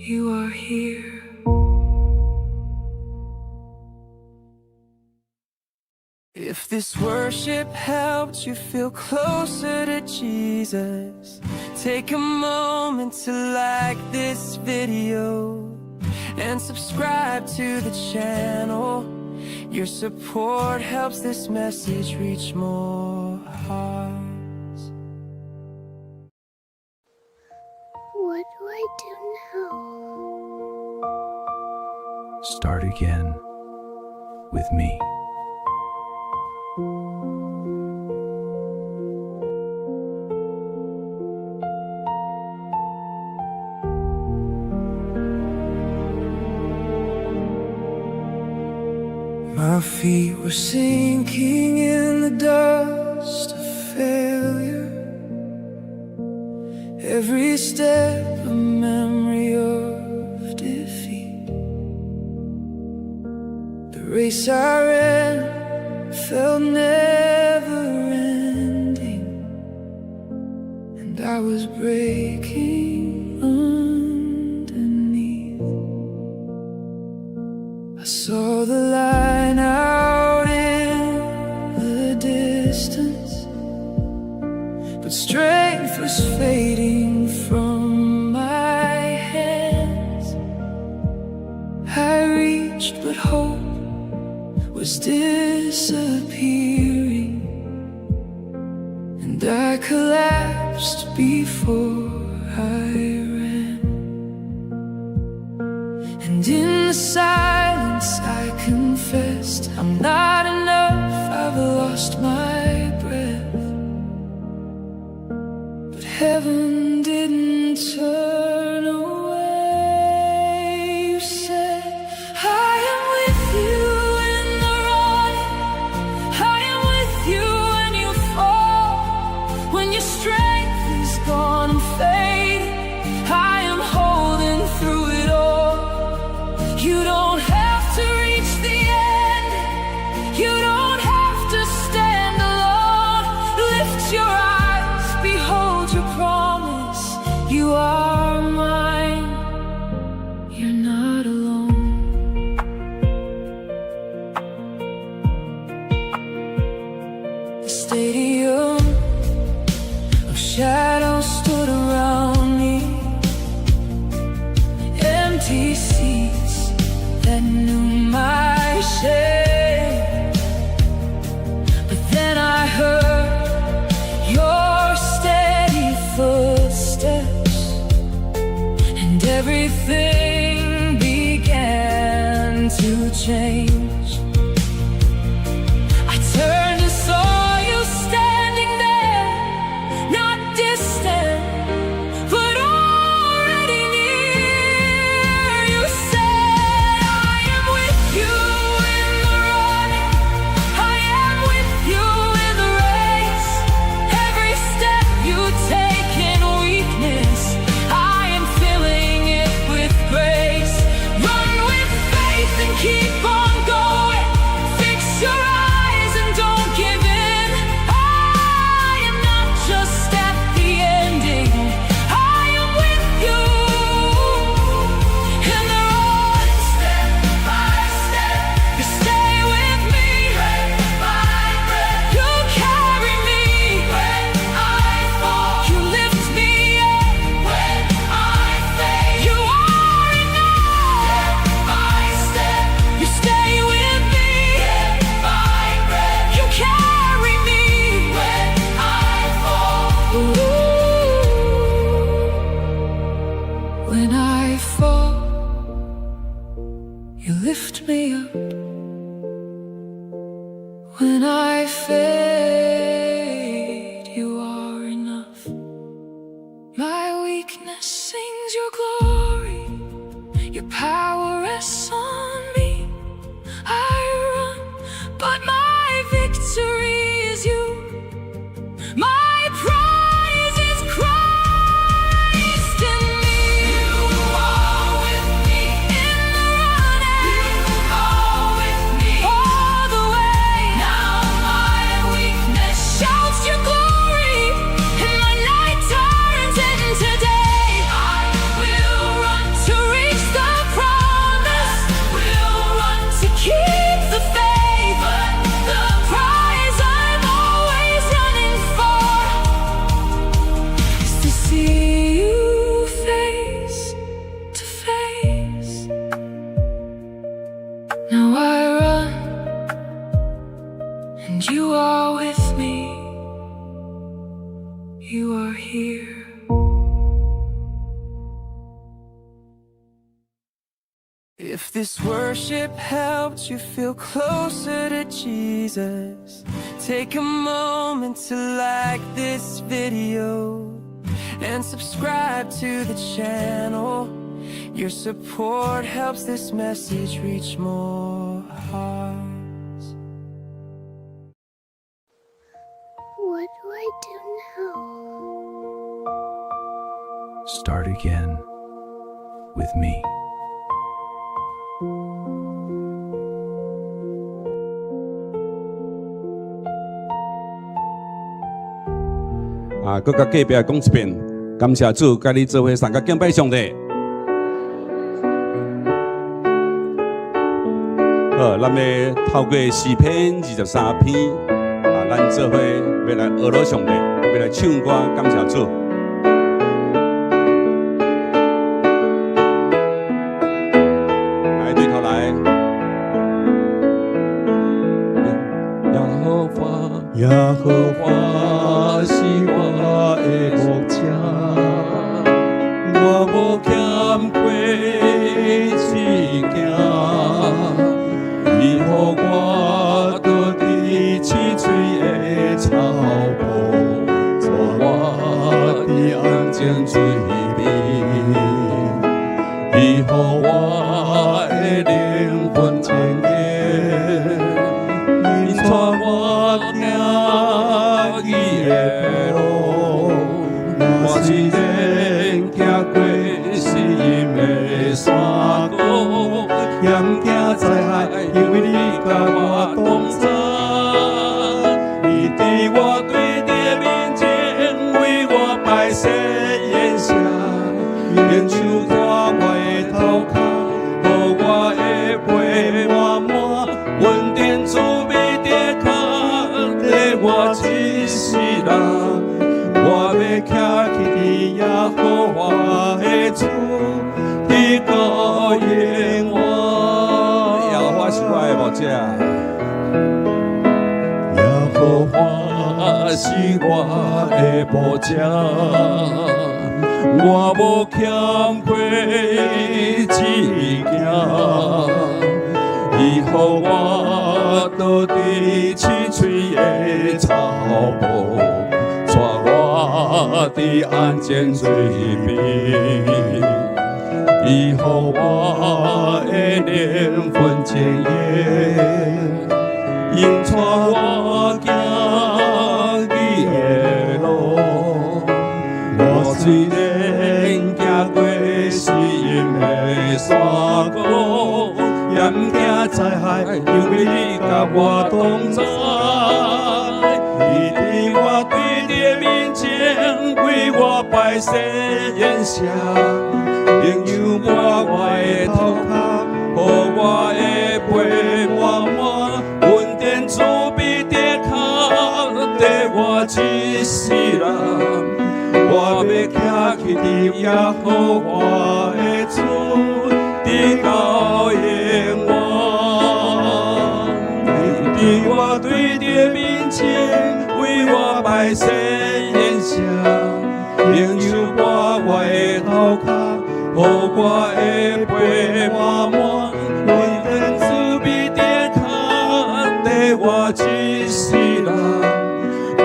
you are here. If this worship helped you feel closer to Jesus, take a moment to like this video and subscribe to the channel. Your support helps this message reach more hearts. What do I do now? Start again with me. My feet were sinking in the dust of failure. Every step a memory of defeat. The race I ran felt never ending, and I was breaking underneath. I saw the line out in the distance, but strength was fading from my hands. I reached, but hope was disappearing, and I collapsed before I ran. And in the silence I confessed, I'm not enough, I've lost my breath. But heaven didn't turn away. You said, I am with you in the running, I am with you when you fall. When your strength is gone and fading, I am holding through it all. You don't have to reach the end, you don't have to stand alone. Lift your eyes, behold your promise. You are mine, you're not alone. The stadium of shadows stood around me, empty seats that knew my shame. But then I heard your steady footsteps, and everything began to change. I turned and saw you standing there, not distant, but already near. You said, I am with you in the running, I am with you in the race. Every step you take in weakness, I am filling it with grace. Run with faith and keep on going. Fix your eyes and don't give in. I am not just at the ending, I am with you in the road. Step by step, you stay with me. Breath by breath, you carry me. When I fall, you lift me up. When I fade, you are enough. Step by step, you stay with me. Breath by breath, you carry me. When I fall, when I fall, you lift me up. When I fade, you are enough. My weakness sings your glory, your power rests on me. I run, but my victory is you. My prize is Christ in me. You are with me in the running, you are with me all the way. Now my weakness shouts your glory, and my night turns into day. I will run to reach If this worship helped you feel closer to Jesus, take a moment to like this video and subscribe to the channel. Your support helps this message reach more hearts. What do I do now? Start again with me. 搁甲隔壁讲一遍，感谢主，甲你做伙参加敬拜上帝。好，咱要透过诗篇23篇，咱做伙要来学罗上帝，要来唱歌感谢主。来，对头来。耶和华是我的牧者，我无欠亏一件。伊予我倒伫青翠的草埔，带我伫安静水边。伊予我的灵魂清洁，伊带我行伊的路。我虽然行过死荫的山谷，险惊灾害，因为你甲我同在。你伫我对敌面前，为我摆设筵席，用手托我的头壳，予我的背满满，稳定主美的脚，带我一世人。我要徛起伫耶和华的厝，你高应我。耶和华是我的牧者，耶和华是我的牧者，我无欠亏一件。伊予我倒伫青翠的草埔，带我伫安静水边。伊予我的灵魂清洁，引带我行伊的路。我虽然行过死荫的山谷，险惊灾害，因为你甲我同在。你伫我对敌面前，为我摆设筵席。朋友我的头壳，予我的背满满，稳定主必跌脚，带我一世人。我要徛起伫耶和华的厝，你高应我。你伫我对敌面前，为我摆设筵席，朋友我的头壳。予我的背满满，稳定主必跌脚，带我一世人。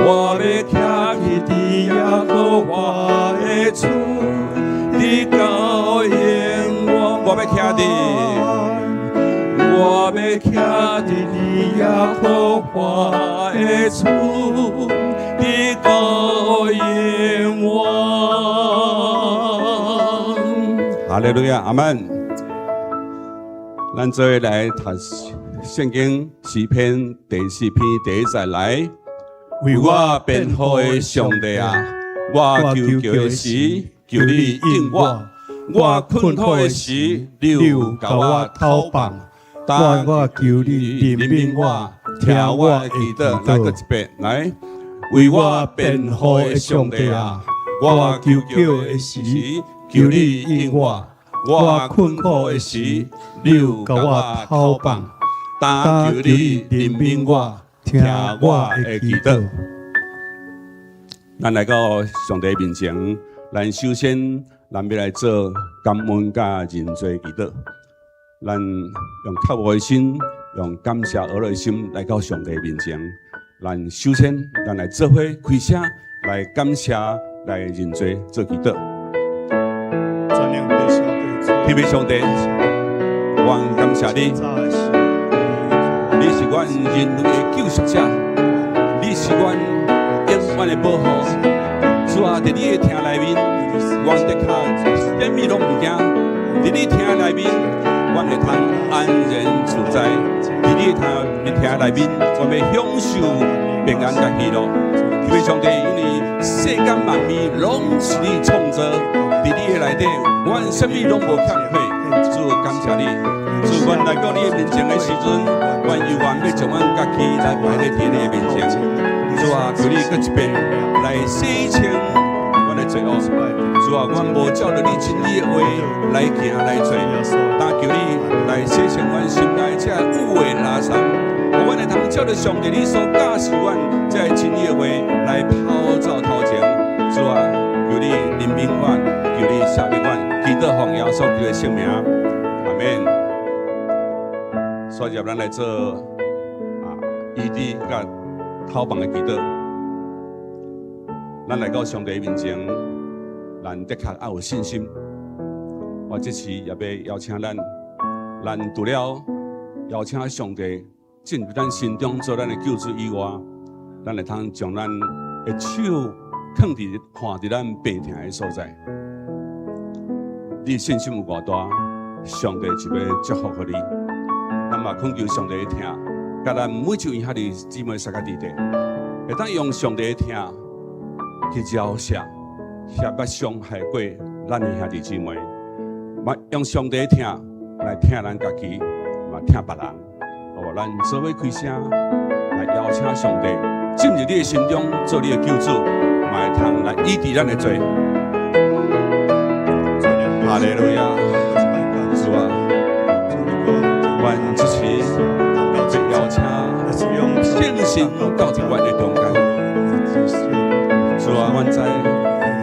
我要徛起伫耶和华的厝，你高应我。我要徛伫，我要徛伫耶和华的厝，你高应我。哈利路亚，阿门。咱做伙来读圣经诗篇第4篇第1节来。为我辩护的上帝啊，我求救的时，求你应我；我困苦的时，你有甲我透放。但我求你怜悯我，听我的祈祷。来过一遍，来。为我辩护的上帝啊，我求救的时，求你应我。我困苦的时，你有甲我透放。但求你怜悯我，听我的祈祷。咱来到上帝面前，咱首先咱要来做感恩甲认罪祈祷。咱用靠无的心，用感谢而来的心来到上帝面前。咱首先，咱来做伙开声来感谢，来认罪做祈祷。天父上帝，我感谢你，你是阮人类的救赎者，你是阮永远的保护。主啊，在你的听内面，阮的脚什么拢唔惊；在你听内面，阮会通安然自在。在你的听内面，阮要享受平安甲喜乐。天父上帝，因为世间万物拢是你创造，在你的内底，阮什么拢无欠缺。主感谢你，主阮来到你的面前的时阵，阮犹原要将阮家己来摆在你的面前。主啊，求你搁一遍来洗清阮的罪恶。主啊，阮无照着你真理的话来行来做，但求你来洗清阮心内这污秽垃圾。阮会通照着上帝你所教示阮这真理的话来跑走头前。主啊，求你怜悯阮，求你赦免阮，祈祷奉耶稣基督的圣名，阿免。所以咱来做医治甲讨饭的祈祷。咱来到上帝面前，咱的确要有信心。我这次也要邀请咱除了邀请上帝进入咱心中做咱的救主以外，咱会通将咱的手放伫咱病痛的所在。你信心有偌大，上帝就要祝福给你。咱嘛恳求上帝的听，甲咱每一位兄弟姊妹撒个地地，会当用上帝的听去照射捌伤害过咱的兄弟姊妹，嘛用上帝的听来听咱家己，嘛听别人。好，咱做伙开声来邀请上帝进入你的心中，做你的救主，嘛会通来医治咱的罪。哈利路亚，主啊，阮这次被邀请圣神到伫阮的中间。主啊，阮知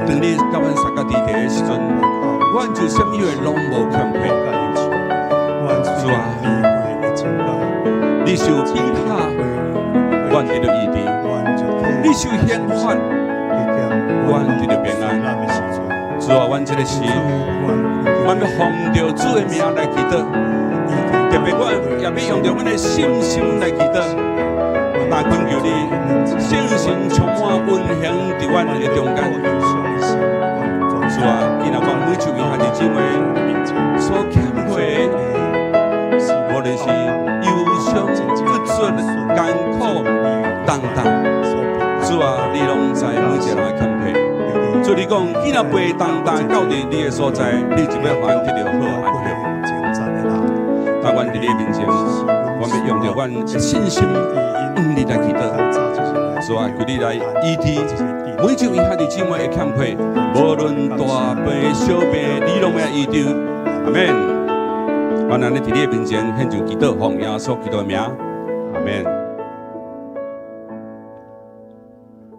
当你甲阮撒个地地的时阵，阮就什么嘢拢无欠缺。主啊，你受鞭挞，阮得到医治；你受刑罚，阮得到平安。主啊，阮这个时，阮要奉着主的名来祈祷，特别阮也要用着阮的信心来祈祷。但恳求你，圣神充满运行伫阮的中间。主啊，今仔阮每一位兄弟姊妹所欠缺，无论是忧伤、不准、艰苦、重担，主啊，你拢知每一个人的欠缺。主你讲，今仔背重担到伫你的所在，你就要互咱得到好安息。但阮伫你面前，阮要用着阮的信心。你来祈祷，主啊，求你来医治每一位兄弟姊妹的欠缺，无论大病小病，你拢要医治。阿免。阮安尼伫你面前献上祈祷，奉耶稣基督的名，阿免。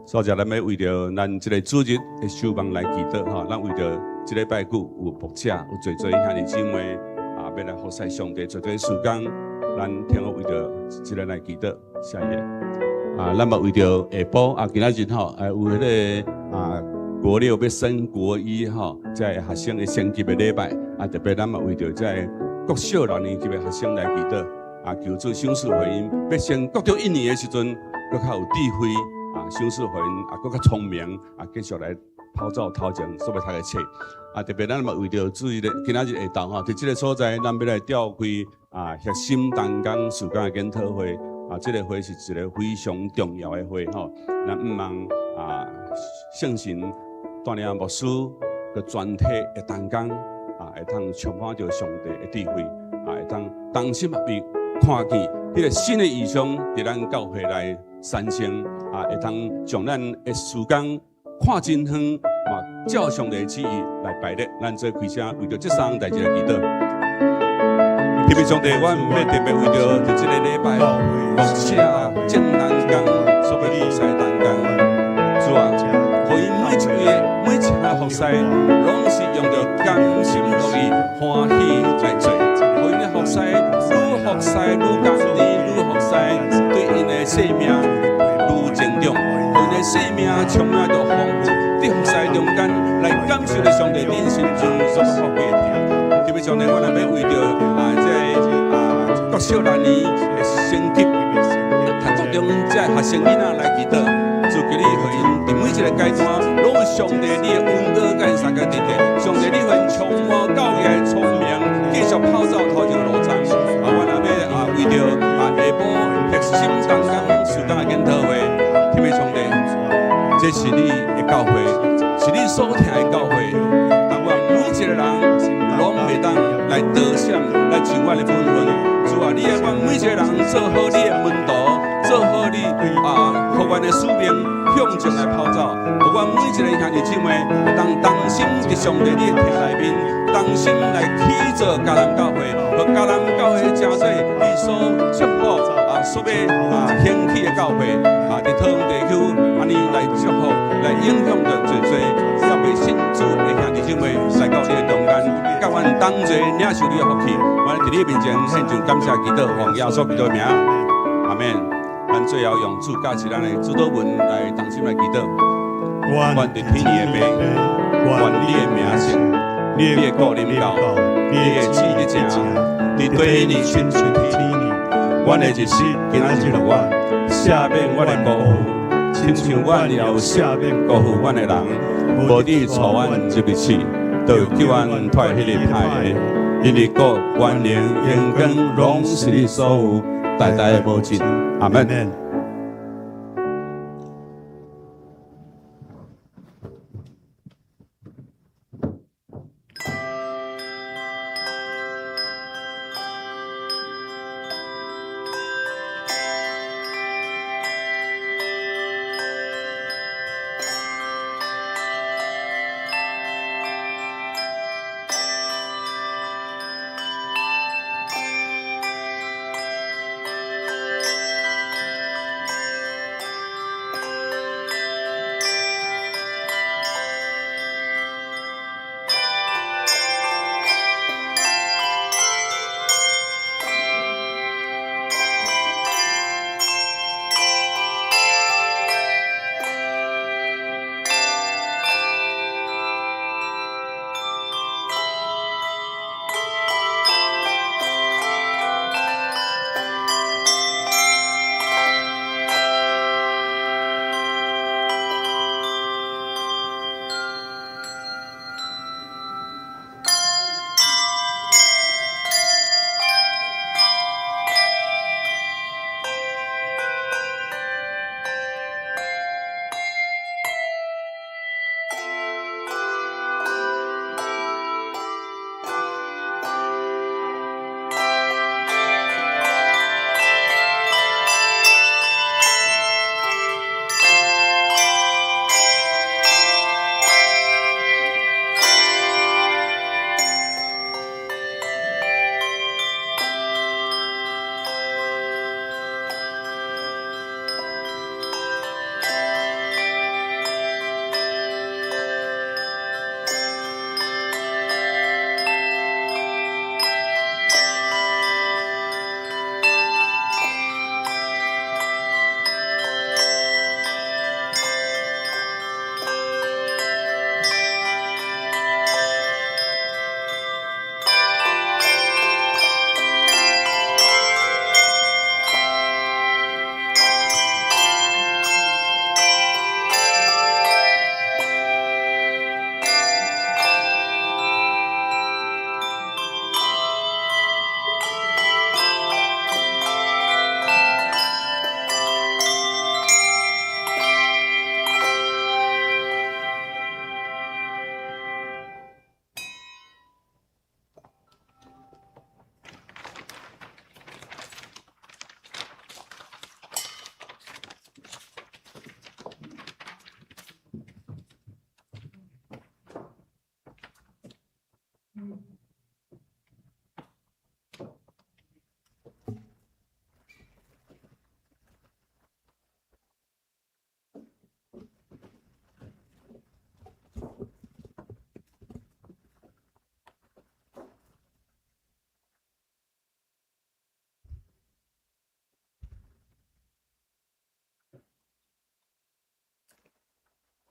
所以咱要为着咱这个主日的守望来祈祷哈，咱为着这礼拜久有牧者，有做兄弟姊妹要来服侍上帝，做时间。咱听我为着即个来祈祷，谢谢。咱嘛为着下晡今仔日吼，有迄个国六要升国一吼，即个学生的升级的礼拜，特别咱嘛为着即个国小6年级的学生来祈祷，求主赏赐福因，要升国中1年的时阵，更较有智慧，赏赐福因，更较聪明，继续来跑走头前所要读的册。特别咱嘛为着注意咧，今仔日下昼吼，伫即个所在，咱要来召开核心同工时间的检讨会。这个会是一个非常重要的会吼，咱毋望圣神带领牧师个全体的同工会通充满着上帝的智慧，会通同心合意看见迄个新的异象伫咱教会来产生，会通将咱的时间看真远，照上帝的旨意来摆列。咱做开声为着这3项代志来祈祷。特别上帝，阮要特别为着伫即个礼拜，牧者正同工所要服侍同工，主啊，互因每一项服侍，拢是用着甘心乐意、欢喜来做，互因的服侍生命愈成长，阮的生命充满着丰富。伫服侍中间来感受着上帝人生中所福给的。特别上帝，我若要为着国小6年的升级，读中这学生囡仔来祈祷，主求你互因伫每一个阶段，拢有上帝你的恩膏甲因三个弟弟，上帝你互因充满教育的聪明，继续跑走头前的路程。我若要为着下晡核心当工时间的研讨会，特别上帝，这是你的教会，是你所听的教会。但我每一个人拢袂当来得享，来尽我的本分。主啊，你要阮每一个人做好你的门徒，做好你互阮的使命向前来跑走。互阮每一个兄弟姊妹，当心伫上帝你的厅内面，当心来起做迦南教会，和迦南教会真多你所祝福所要兴起的教会伫桃园地区，安尼来祝福，来影响着最最要被信主的兄弟姊妹来到你的中间，甲阮同齐领受你的福气。我伫你面前献上感谢祈祷，奉耶稣基督的名，阿免。咱最后用主加持咱的主祷文来同心来祈祷。愿伫天的父，愿你的名圣，你的国临到，你的旨意行，你对你亲像天意。阮的日子今仔日落我，赦免我的过犯，亲像阮也有赦免辜负阮的人，无你带阮入去死，就叫阮脱迄个歹的。因为国、权能、荣光，拢是你所有，代代无尽。阿门。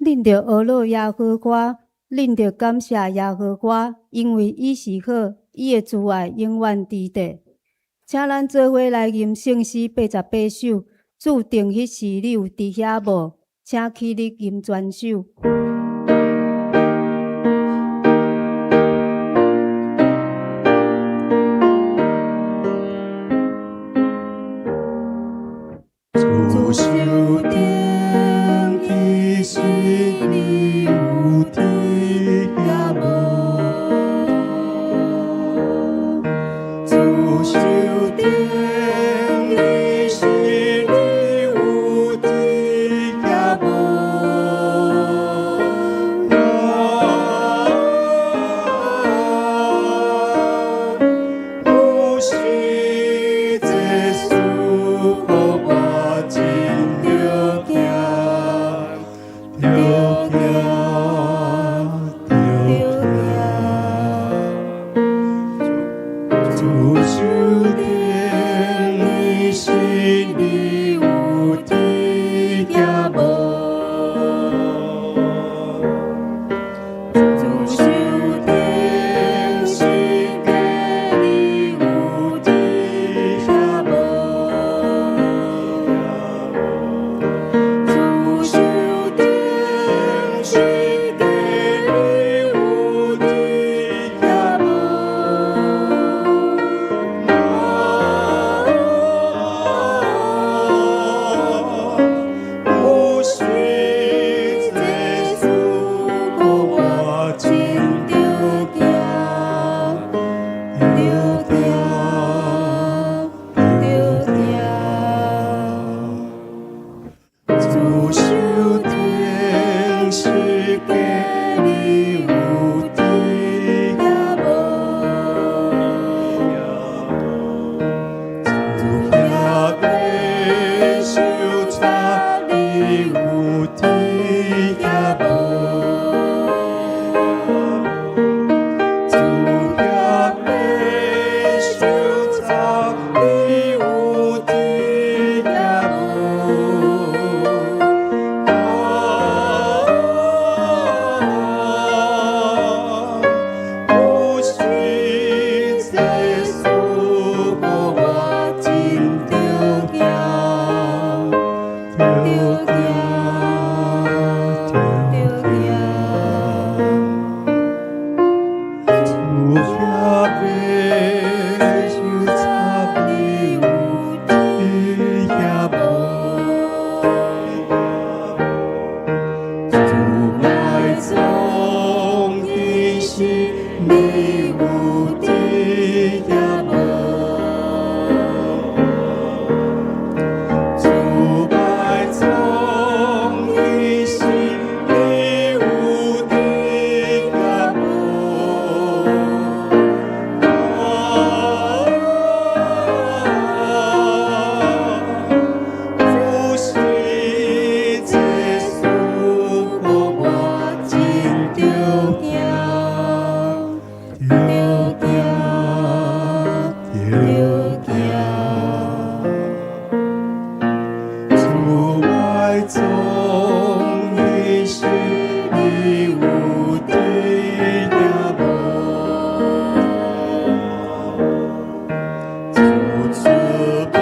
恁着学乐耶和华，恁着感谢耶和华，因为伊是好，伊的慈爱永远伫地。请咱做伙来吟圣诗88首，注定迄时你有伫遐无？请起立吟全首。主手顶伊是你有伫遐无？主手顶伊是你有伫遐无？有时这事予我真着惊，着惊，着惊。主手顶伊是你有伫遐无？主手顶是假你有伫遐无？主手顶是假你有伫遐无？有时这事予我真着惊，着惊，着惊。主手顶是假你有伫遐无？主遐被收插你有伫遐无？主遐被收插你有伫遐无？有时这事予我真着惊，着惊，着惊。主遐被收插你有伫遐无？主爱总伊是你有伫遐无？主爱总伊是你有伫遐无？有时这事予我真着惊，着惊，着惊。主爱总伊是你有伫遐无？主慈帮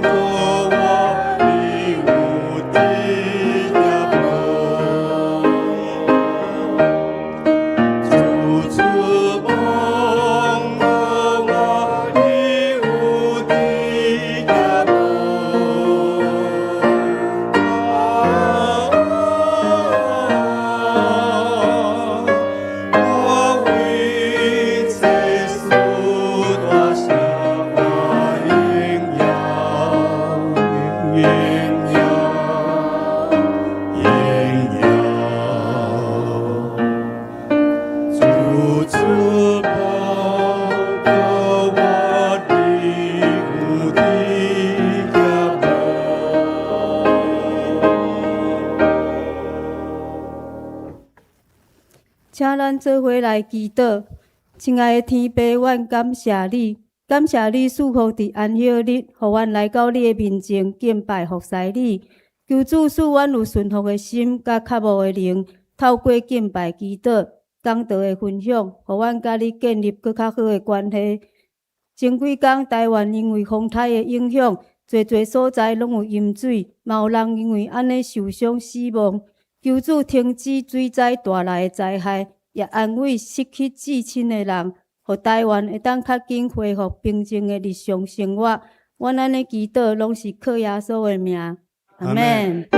助我，你有伫遐无？主慈帮助我，你有伫遐无？我为这事大声发荣耀，荣耀，荣耀。主慈帮助我，你有伫遐无？请咱做伙来祈祷。亲爱的天父，阮感谢你，感谢你赐福伫安息日，互阮来到你的面前敬拜服侍你。求主使阮有顺服的心，甲较无的灵，透过敬拜祈祷、讲道的分享，互阮甲你建立搁较好的关系。前几工台湾因为风台的影响，侪所在拢有淹水，嘛有人因为安尼受伤死亡。求主停止水灾带来的灾害，也安慰失去至亲的人，互台湾会当较紧恢复平静的日常生活。阮安尼祈祷，拢是靠耶稣的名。阿门。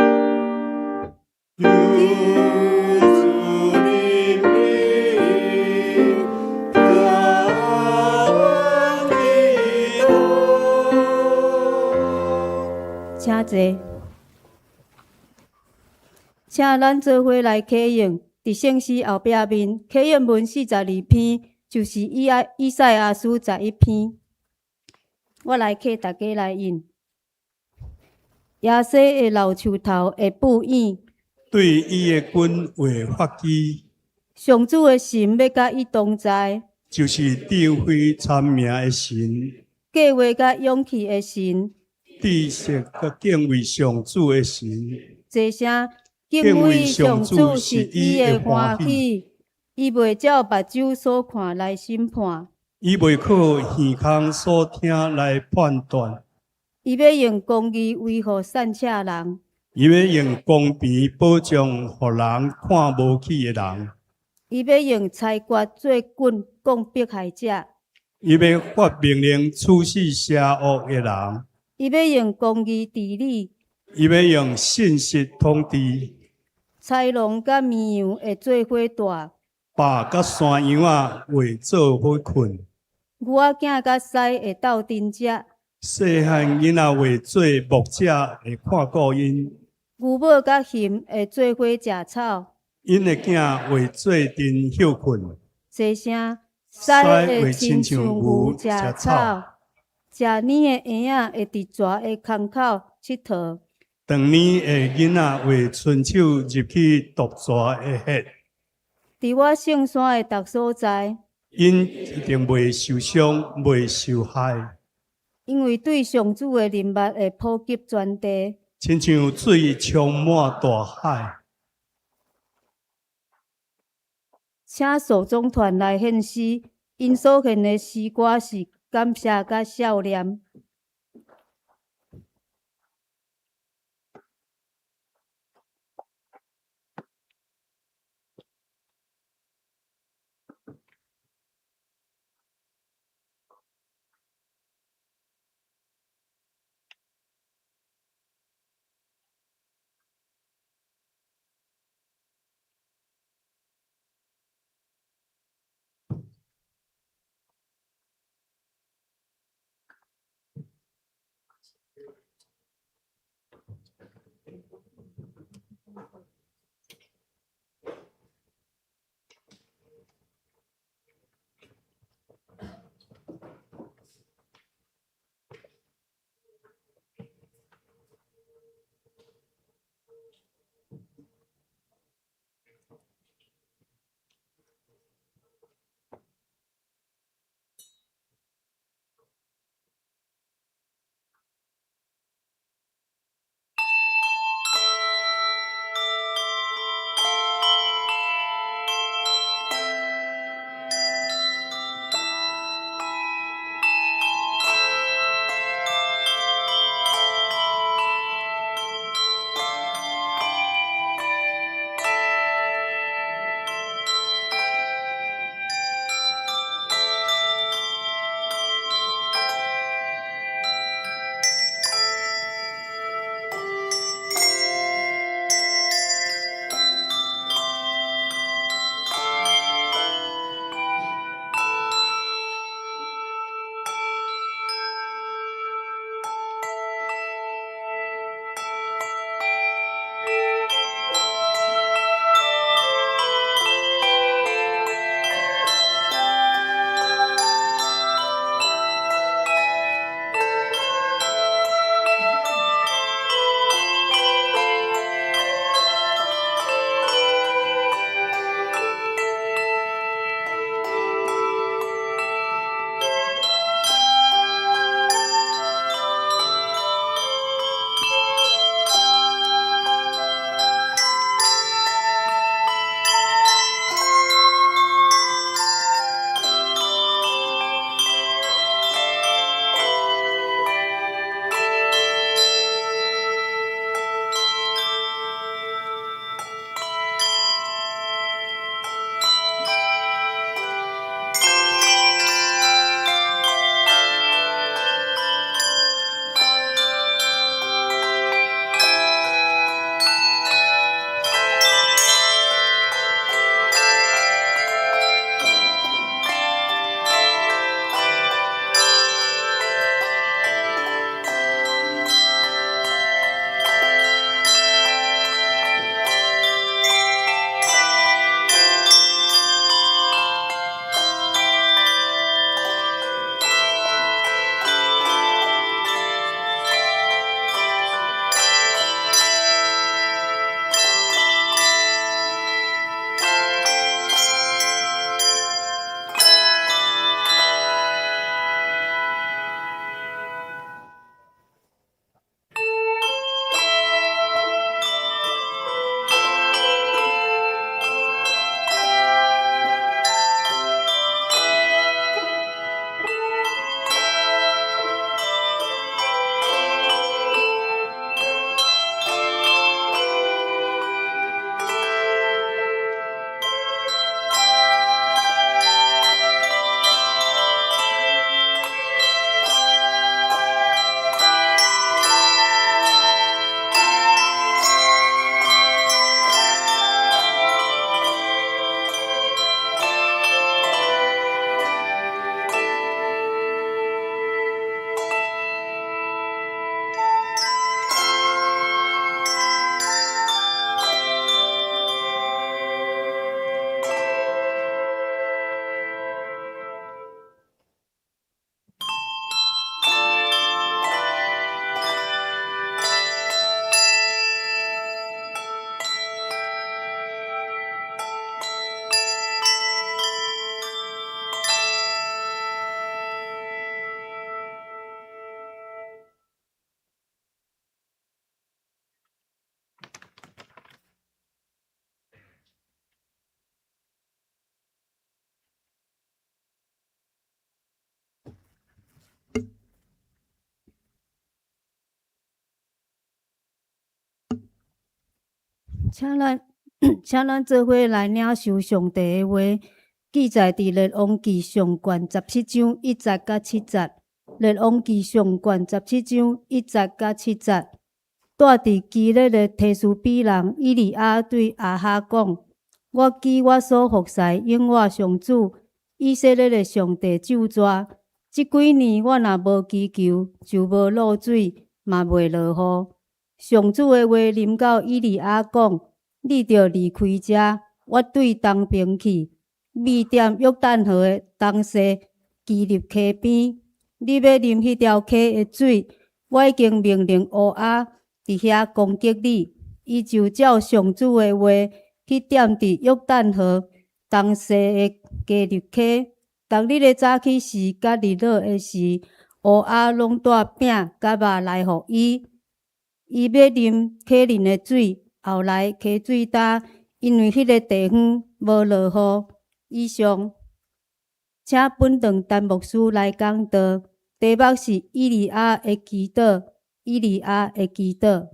求主怜悯，甲阮祈祷。请坐，请咱做伙来启用。伫圣诗后壁面，启用文42篇，就是以赛亚书11篇。我来替大家来印。亚西的老树头会布影，对伊的君为发基，上主的心要甲伊同在，就是智慧参明的神，计划甲勇气的神，知识甲敬畏上主的神。这声敬畏上主是伊的欢喜，伊袂照目睭所看来审判，伊袂靠耳孔所听来判断，伊要用公义维护善车人，伊要用公平保障互人看无起的人，伊要用裁决做棍攻迫害者，伊要发命令处死邪恶的人，伊要用公义治理，伊要用信息统治。豺狼甲绵羊会做伙大，豹甲山羊仔会做伙困，牛仔囝甲狮会斗阵食，细汉囡仔会做牧者会看顾因，牛母甲熊会做伙食草，因的囝会做阵休困。这声狮会亲像牛食草，食年的婴仔会伫蛇的空口佚佗。长年的囡仔会伸手入去毒蛇的血，伫我圣山的逐所在，因一定袂受伤，袂受害，因为对上主的人物会普及全地。亲像水充满大海。请受总团来献诗，因所献的诗歌是感谢甲孝念。请咱做伙来领受上帝的话，记载伫列王记上卷17章1节甲7节。列王记上卷17章1节甲7节。住伫基列的提斯比人以利亚对亚哈讲：我记我所服侍永活上主以色列的上帝咒詛，即几年我若无祈求，就无落水，嘛袂落雨。上主的话临到以利亚讲：你着离开遮，我对东边去，米甸约旦河的东西基立溪边。你要啉迄条溪的水，我已经命令乌鸦伫遐攻击你。伊就照上主的话去踮伫约旦河东西的基立溪。逐日的早起时甲日落的时，乌鸦拢带饼甲肉来互伊。伊要啉溪里的水，后来溪水干，因为迄个地方无落雨。以上，请本堂陈牧师来讲道。题目是以利亚的祈祷，以利亚的祈祷。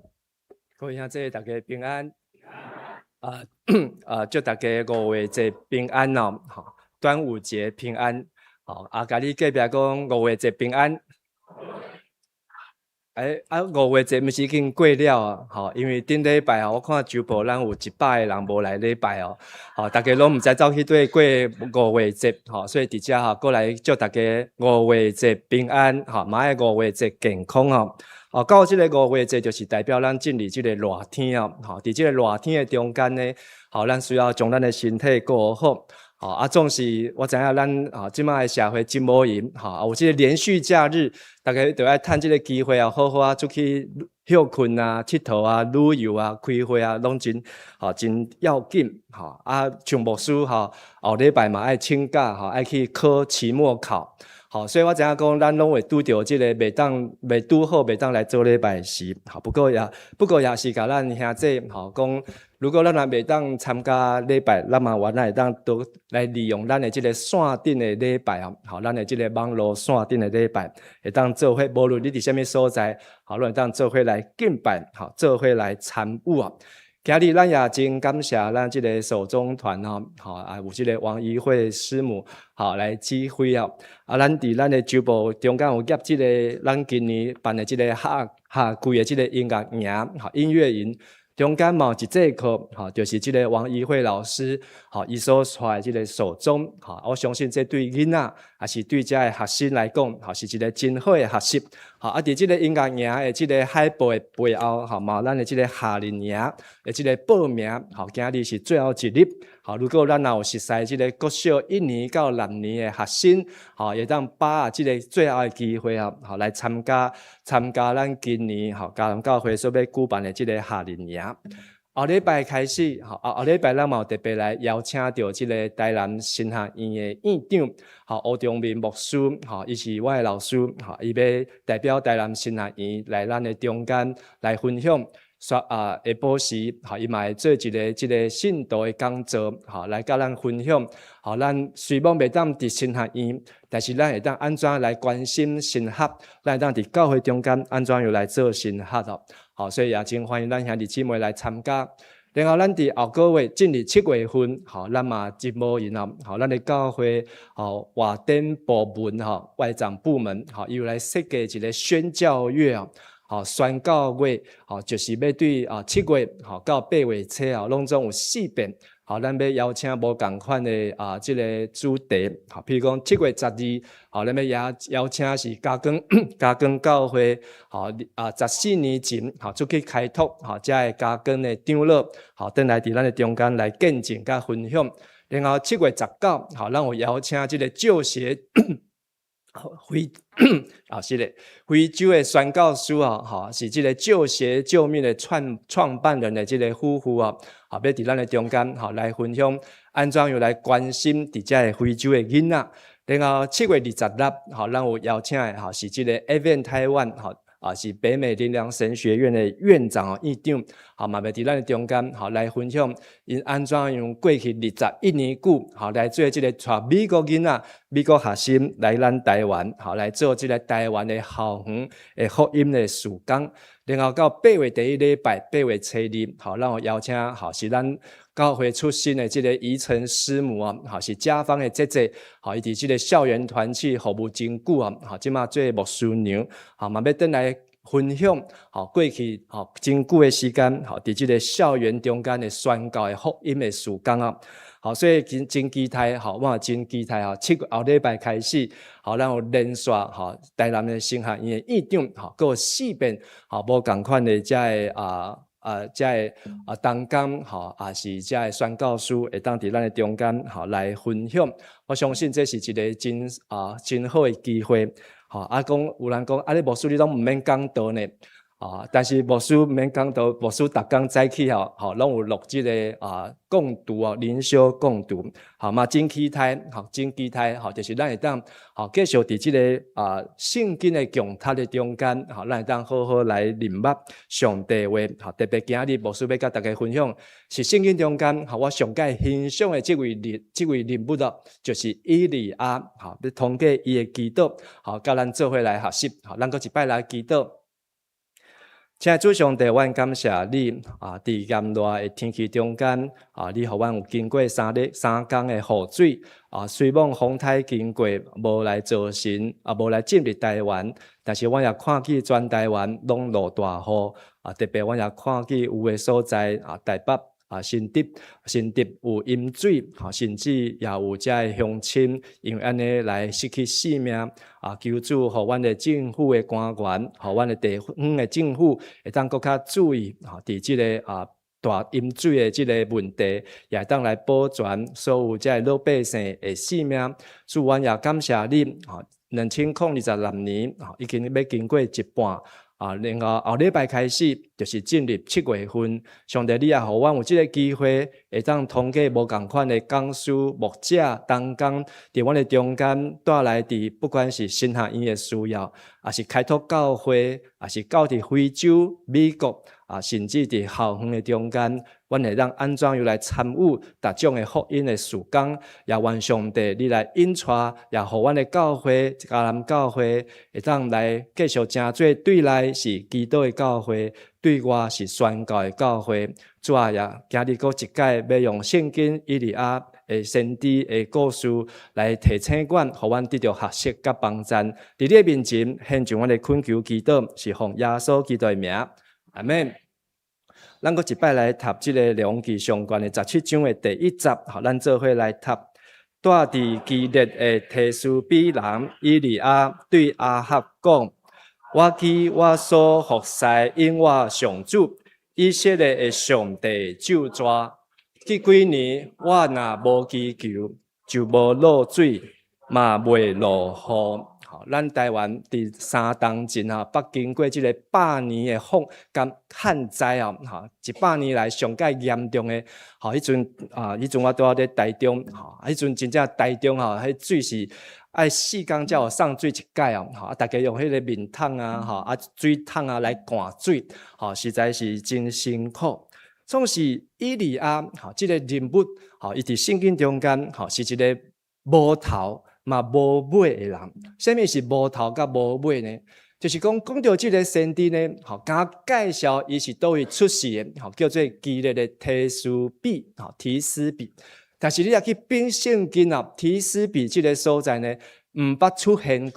各位兄弟，大家平安。祝大家5月节平安哦，端午节平安。甲你隔壁讲5月节平安。5月节毋是已经过了啊？因为顶礼拜我看周报咱有100个人无来礼拜哦。大家拢毋知走去对过5月节，所以伫遮过来祝大家5月节平安，嘛爱5月节健康哦。到即个5月节就是代表咱进入即个热天哦。伫即个热天的中间呢，咱需要将咱的身体顾好。总是我知影咱即摆的社会真无闲，有即个连续假日，大家都爱趁即个机会好好出去休困啊、佚佗啊、旅游啊、开会啊，拢真要紧。像牧师后礼拜嘛爱请假，爱去考期末考。所以我知影讲，咱拢会拄着即个袂拄好，袂当来做礼拜时。不过也是甲咱兄弟讲，如果咱也袂当参加礼拜，咱嘛原来会当都来利用咱的即个线顶的礼拜咱的即个网络线顶的礼拜，会当做伙，无论你伫啥物所在，拢会当做伙来敬拜，做伙来参与啊。今日咱也真感谢咱即个守中团有即个王怡慧师母来指挥咱伫咱的周报中间有夹即个咱今年办的即个夏季的即个音乐营音乐营。中间嘛有一节课，就是即个王怡慧老师，伊所带的即个守中，我相信这对囡仔也是对遮的学生来讲，是一个真好的学习。伫即个音乐营的即个海报的背后，嘛咱的即个夏令营的即个报名，今日是最后一日。如果咱有熟悉即个国小1年到6年的学生，会当把握即个最后的机会来参加咱今年嘉南教会所要举办的即个夏令营。后礼拜开始，后礼拜咱嘛有特别来邀请到即个台南神学院的院长，吴忠明牧师，伊是我的老师，伊要代表台南神学院来咱的中间来分享。下晡时，伊嘛会做一个即个信徒的讲座，来甲咱分享。咱虽然袂当伫神学院，但是咱会当安怎来关心神学？咱会当伫教会中间安怎又来做神学所以也真欢迎咱兄弟姊妹来参加。然后咱伫后个月进入7月份，咱嘛真无闲咱的教会外展部门外长部门又来设计一个宣教月宣教月就是要对7月到8月初拢总有4遍咱要邀请无同款的即个主题譬如讲7月12咱要邀请是嘉庚教会14年前出去开拓遮个嘉庚的长老转来伫咱的中间来见证甲分享。然后7月19咱有邀请即个教协非洲的宣教师是即个救邪救命的创办人的即个夫妇要伫咱的中间来分享安怎样来关心伫遮的非洲的囡仔。然后7月26咱有邀请的是即个 Event 台湾是北美灵粮神学院的院长院长，嘛要伫咱的中间，来分享因安怎样过去21年久，来做这个带美国囡仔、美国学生来咱台湾，来做这个台湾的校园的福音的事工。然后到8月第1礼拜，8月初2，咱有邀请，是咱教会出身的这个宜晨师母是家芳的姐姐，伊伫这个校园团契服务真久即马做牧师娘，嘛要转来分享，过去真久的时间，伫这个校园中间的宣教的福音的事工所以真期待，我也真期待7月后礼拜开始，咱有连续台南的神学院的院长，还有4遍无同款的这个同工也是这个宣教师会当伫咱的中间来分享。我相信这是一个真好的机会。有人讲你牧师你拢毋免讲道呢。但是牧师毋免讲道，牧师逐工早起拢有录这个讲读灵修讲读，嘛真期待，真期待，就是咱会当继续伫这个圣经的强读的中间，咱会当好好来领悟上帝话，特别今日牧师要甲大家分享，是圣经中间我上界欣赏的这位人物就是以利亚，要通过伊的祈祷，甲咱做伙来学习，咱搁一摆来祈祷。亲爱的主上帝，阮感谢你伫炎热的天气中间你互阮有经过3天的雨水随望风台经过，无来造成无来进入台湾，但是阮也看见全台湾拢落大雨特别阮也看见有的所在台北甚至有淹水甚至也有这个乡亲因为安尼来失去性命求主互阮的政府的官员，互阮的地方的政府会当更加注意伫这个大淹水的这个问题，也当来保全所有这个老百姓的性命。主，阮也感谢你2026年已经要经过一半。然后后礼拜开始就是进入7月份，上帝你也互阮有这个机会，会当通过无同款的讲师、牧者、同工，伫阮的中间带来不管是神学院的需要，也是开拓教会，也是到伫非洲、美国甚至伫校园的中间，阮会让安怎样来参与各种的福音的事工，也愿上帝你来引带，也互阮的教会、迦南教会会当来继续成做对内是基督的教会，对外是宣教的教会。主啊，也今日搁一届要用圣经以利亚的先知的故事来提醒阮，互阮得到学习甲帮助。伫你的面前献上阮的恳求祈祷，是奉耶稣基督的名，阿们。咱搁一摆来读这个列王记相关的17章的第1节，咱做伙来读。住伫基列的提斯比人以利亚对阿哈讲：我去我所服侍因我上主以色列的上帝咒詛，这几年我若无祈求，就无落水，嘛袂落雨。咱台湾伫三东镇捌经过这个100年的旱灾100年来上界严重的迄阵我拄好伫台中迄阵真正台中迄水是爱4天才有送水一届大家用迄个面桶水桶来灌水实在是真辛苦。总是以利亚这个人物伊伫圣经中间是一个无头嘛无尾的人。什么是无头甲无尾呢？就是讲到这个先知呢，甲介绍伊是倒位出世的，叫做基列的提斯比。但是你若去变圣经提斯比这个所在呢，毋捌出现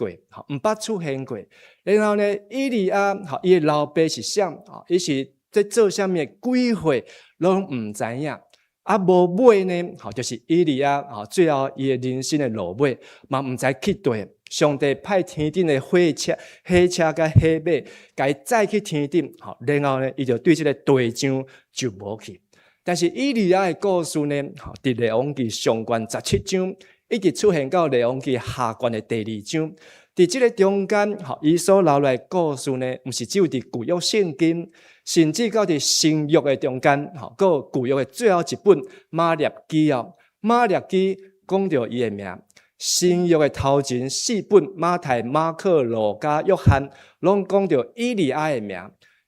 过，然后呢，以利亚伊的老爸是啥？伊是在做啥物几岁拢毋知影。无尾呢，就是以利亚最后伊的人生的路尾，嘛毋知去对。上帝派天顶的火车、甲火马，甲伊载去天顶，然后呢，伊就对这个地上就无去。但是以利亚的故事呢，伫列王记上卷17章，一直出现到列王记下卷的第2章。伫这个中间，伊所留来的故事呢，毋是只有伫旧约圣经，甚至到伫新约的中间，还有旧约的最后一本马列记马列记讲到伊的名。新约的头前4本马太、马可、路加、约翰，拢讲到以利亚的名。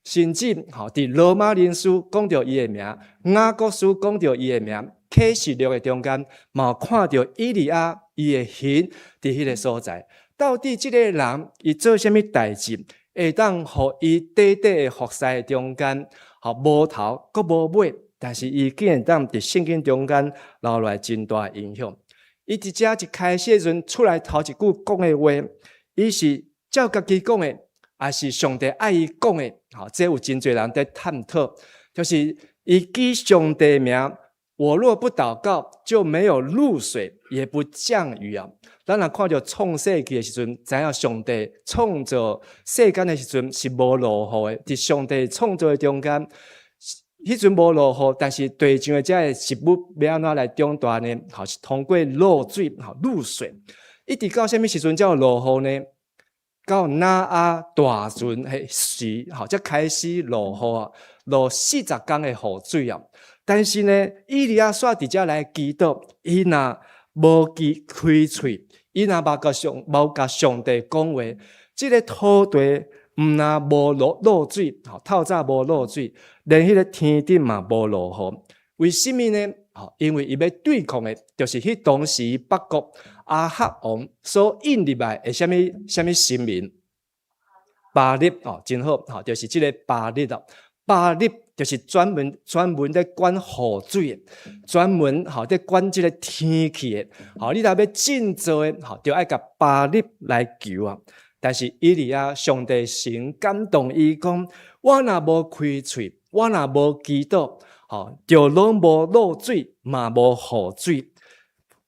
甚至伫罗马人书讲到伊的名，雅各书讲到伊的名，启示录的中间嘛有看到以利亚伊的形伫迄个所在。到底即个人伊做啥物代志，会当互伊短短的服侍中间，无头阁无尾，但是伊竟然当伫圣经中间留落来真大的影响。伊伫遮一开始时阵出来头一句讲的话，伊是照家己讲的。还是上帝爱伊讲的，这有真侪人在探讨，就是伊记上帝名，我若不祷告，就没有露水，也不降雨啊。咱若看到创世纪的时阵，知影上帝创造世间的时阵是无落雨的，伫上帝创造的中间，迄阵无落雨，但是地上的这个食物要安怎来长大呢？是通过露水，露水，一直到什么时阵才有落雨呢？到拿阿大船迄时，才开始落雨啊，落40天的雨水啊。但是呢，以利亚煞伫遮来祈祷，伊若无开嘴，伊若无甲上帝讲话，即个土地毋若无落水，透早无落水，连迄个天顶嘛无落雨。为什么呢？因为伊要对抗的，就是迄当时北国阿哈王所引入来的什么神明，巴力真好，就是即个巴力啊。巴力就是专门咧管雨水的，专门咧管即个天气的。你若要尽做的，就爱甲巴力来求啊。但是以利亚上帝神感动伊讲，我若无开嘴，我若无祈祷。就拢无露水，嘛无雨水。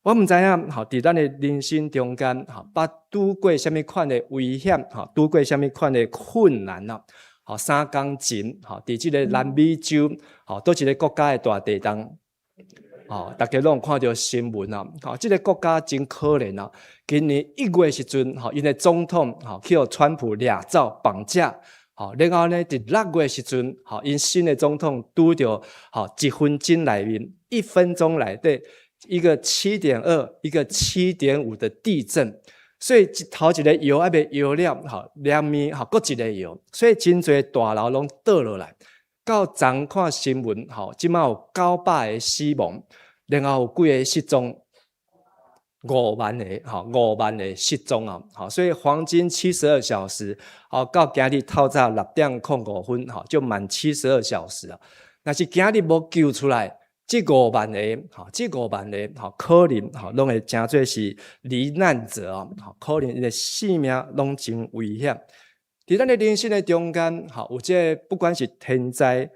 我毋知影，伫咱的人生中间，捌拄过什么款的危险，拄过什么款的困难啊？3工前，伫即个南美洲，倒一个国家的大地震，大家拢有看到新闻啊。即个国家真可怜啊！今年1月时阵，因的总统去互川普掠走绑架。然后呢，伫6月时阵，因新的总统拄着1分钟内面，1分钟内底一个7.2，一个7.5的地震，所以头一个摇还未摇了，连面搁一个摇，所以真侪大楼拢倒落来。到昨看新闻，即马有900个死亡，然后有几个失踪。5万个失踪啊！所以黄金72小时，到今日透早6:05分，就满72小时啊。但是今日无救出来，这5万个，可能拢会真做是罹难者啊！可能因的性命拢真危险。伫咱的人生的中间，有这不管是天灾。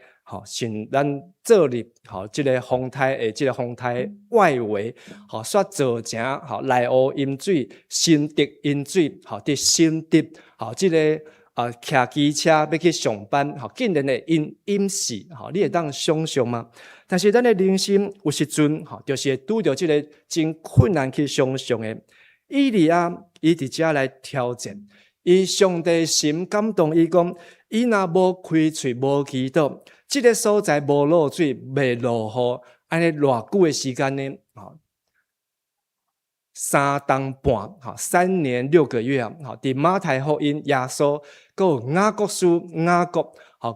像咱做入即个风台的即个风台外围，煞造成内湖淹水、新竹淹水，伫新竹即个骑机车要去上班，竟然会淹死，你会当想象吗？但是咱的人生有时阵，就是会拄着即个真困难去想象的。以利亚伊伫遮来挑战，伊上帝神感动伊讲，伊若无开喙无祈祷。这个所在无落水，未落雨，安尼偌久的时间呢？3冬半，3年6个月啊！伫马太福音耶稣，还有雅各书雅各，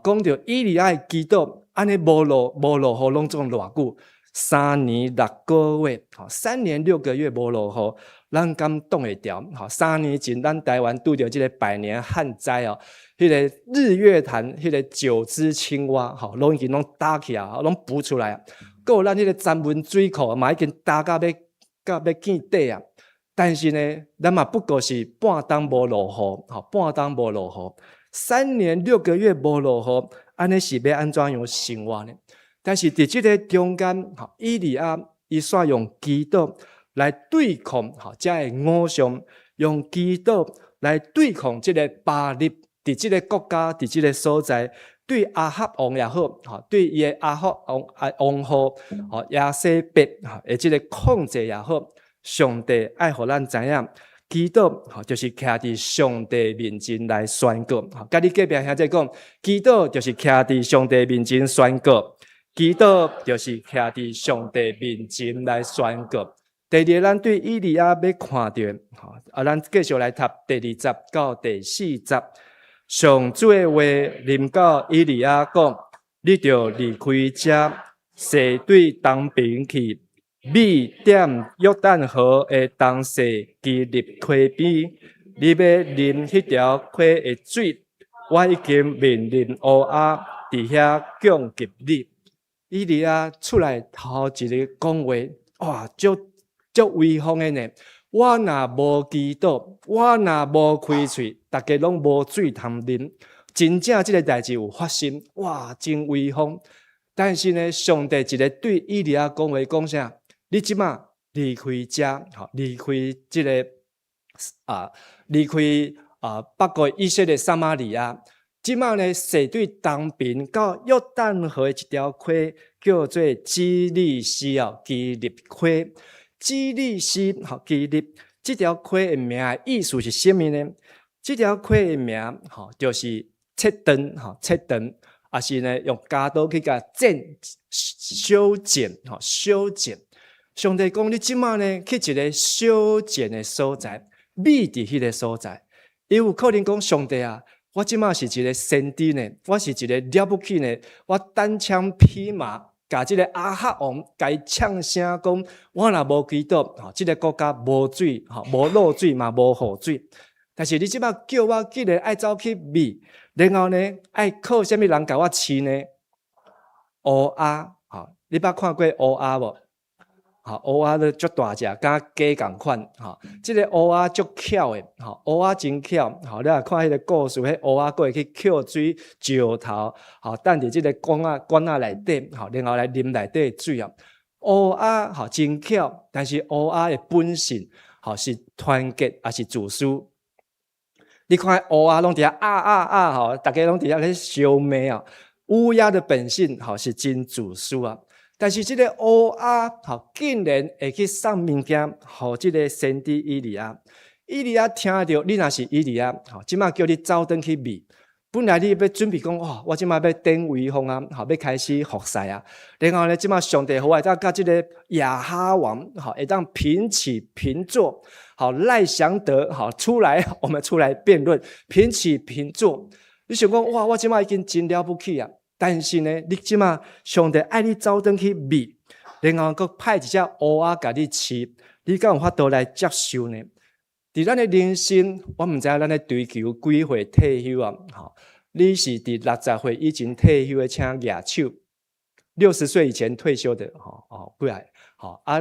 讲到以利亚的祈祷，安尼无落雨，拢总偌久？3年6个月，3年6个月无落雨，咱敢挡会牢？3年前，咱台湾拄着这个百年旱灾哦。迄个日月潭，迄个9只青蛙，拢已经拢打起来，拢浮出来。还有咱迄个詹文水库嘛，已经打到要见底啊。但是呢，咱嘛不过是半冬无落雨，半冬无落雨，3年6个月无落雨，安尼是要安怎样生活呢？但是伫这个中间，以利亚伊煞用祈祷来对抗遮个偶像，用祈祷来对抗这个巴力。伫即个国家，伫即个所在，对阿哈王也好，对伊的阿哈王后，亚西别，的即个控制也好，上帝爱互咱知影，祈祷就是徛伫上帝面前来宣告。甲你隔壁兄弟讲，祈祷就是徛伫上帝面前宣告，祈祷就是徛伫上帝面前来宣告。第二，咱对以利亚要看到，咱继续来读第20到第40。上主的话临到以利亚讲：你着离开这，西对东边去，米点约旦河的东西基立溪边，你要啉迄条溪的水，我已经命令乌鸦伫遐降给你。以利亚出来头一个讲话，哇，足威风的呢！我若无祈祷，我若无开喙，大家拢无水通啉。真正这个代志有发生，哇，真威风！但是呢，上帝一个对以利亚讲话讲啥？你即马离开遮，离开这个离开北国以色列撒玛利亚。即马呢，西对东边到约旦河一条溪，叫做基利斯基立溪。基利斯基立这条溪的名意思是什么呢？这条溪的名就是切断，切断，也是呢用加刀去甲修剪，修剪。上帝讲，你即马呢去一个修剪的所在，秘伫迄个所在。伊有可能讲，上帝啊，我即马是一个先知呢，我是一个了不起呢，我单枪匹马，甲即个亚哈王该呛声讲，我若无祈祷，即个国家无水，无露水嘛，无雨水。但是你即马叫我既然爱走去秘，然后呢爱靠什么人甲我饲呢？乌鸦，你捌看过乌鸦无？乌鸦都足大只，甲鸡共款。这个乌鸦足巧的，乌鸦真巧。你若看迄个故事，迄乌鸦过会去捡水石头，等伫这个管仔内底，然后来啉内底的水啊。乌鸦真巧，但是乌鸦的本性是团结还是自私？你看乌鸦拢伫遐大家拢伫遐咧相骂啊。乌鸦的本性是真自私啊。但是这个乌鸦竟然会去送物件，互这个先知以利亚。以利亚听到你若是以利亚，即马叫你走转去秘。本来你要准备讲，哇，我即马要登威风啊，要开始服侍啊。然后呢，即马上帝会当甲这个亚哈王，会当平起平坐。赖祥德，出来，我们出来辩论，平起平坐。你想讲，哇，我即马已经真了不起啊！但是呢，你即马上帝爱你走转去秘，然后佮派一只乌鸦甲你饲，你敢有法度来接受呢？伫咱的人生，我毋知影咱咧追求几岁退休啊？你是伫60岁以前退休的，请举手。60岁以前退休的，几下？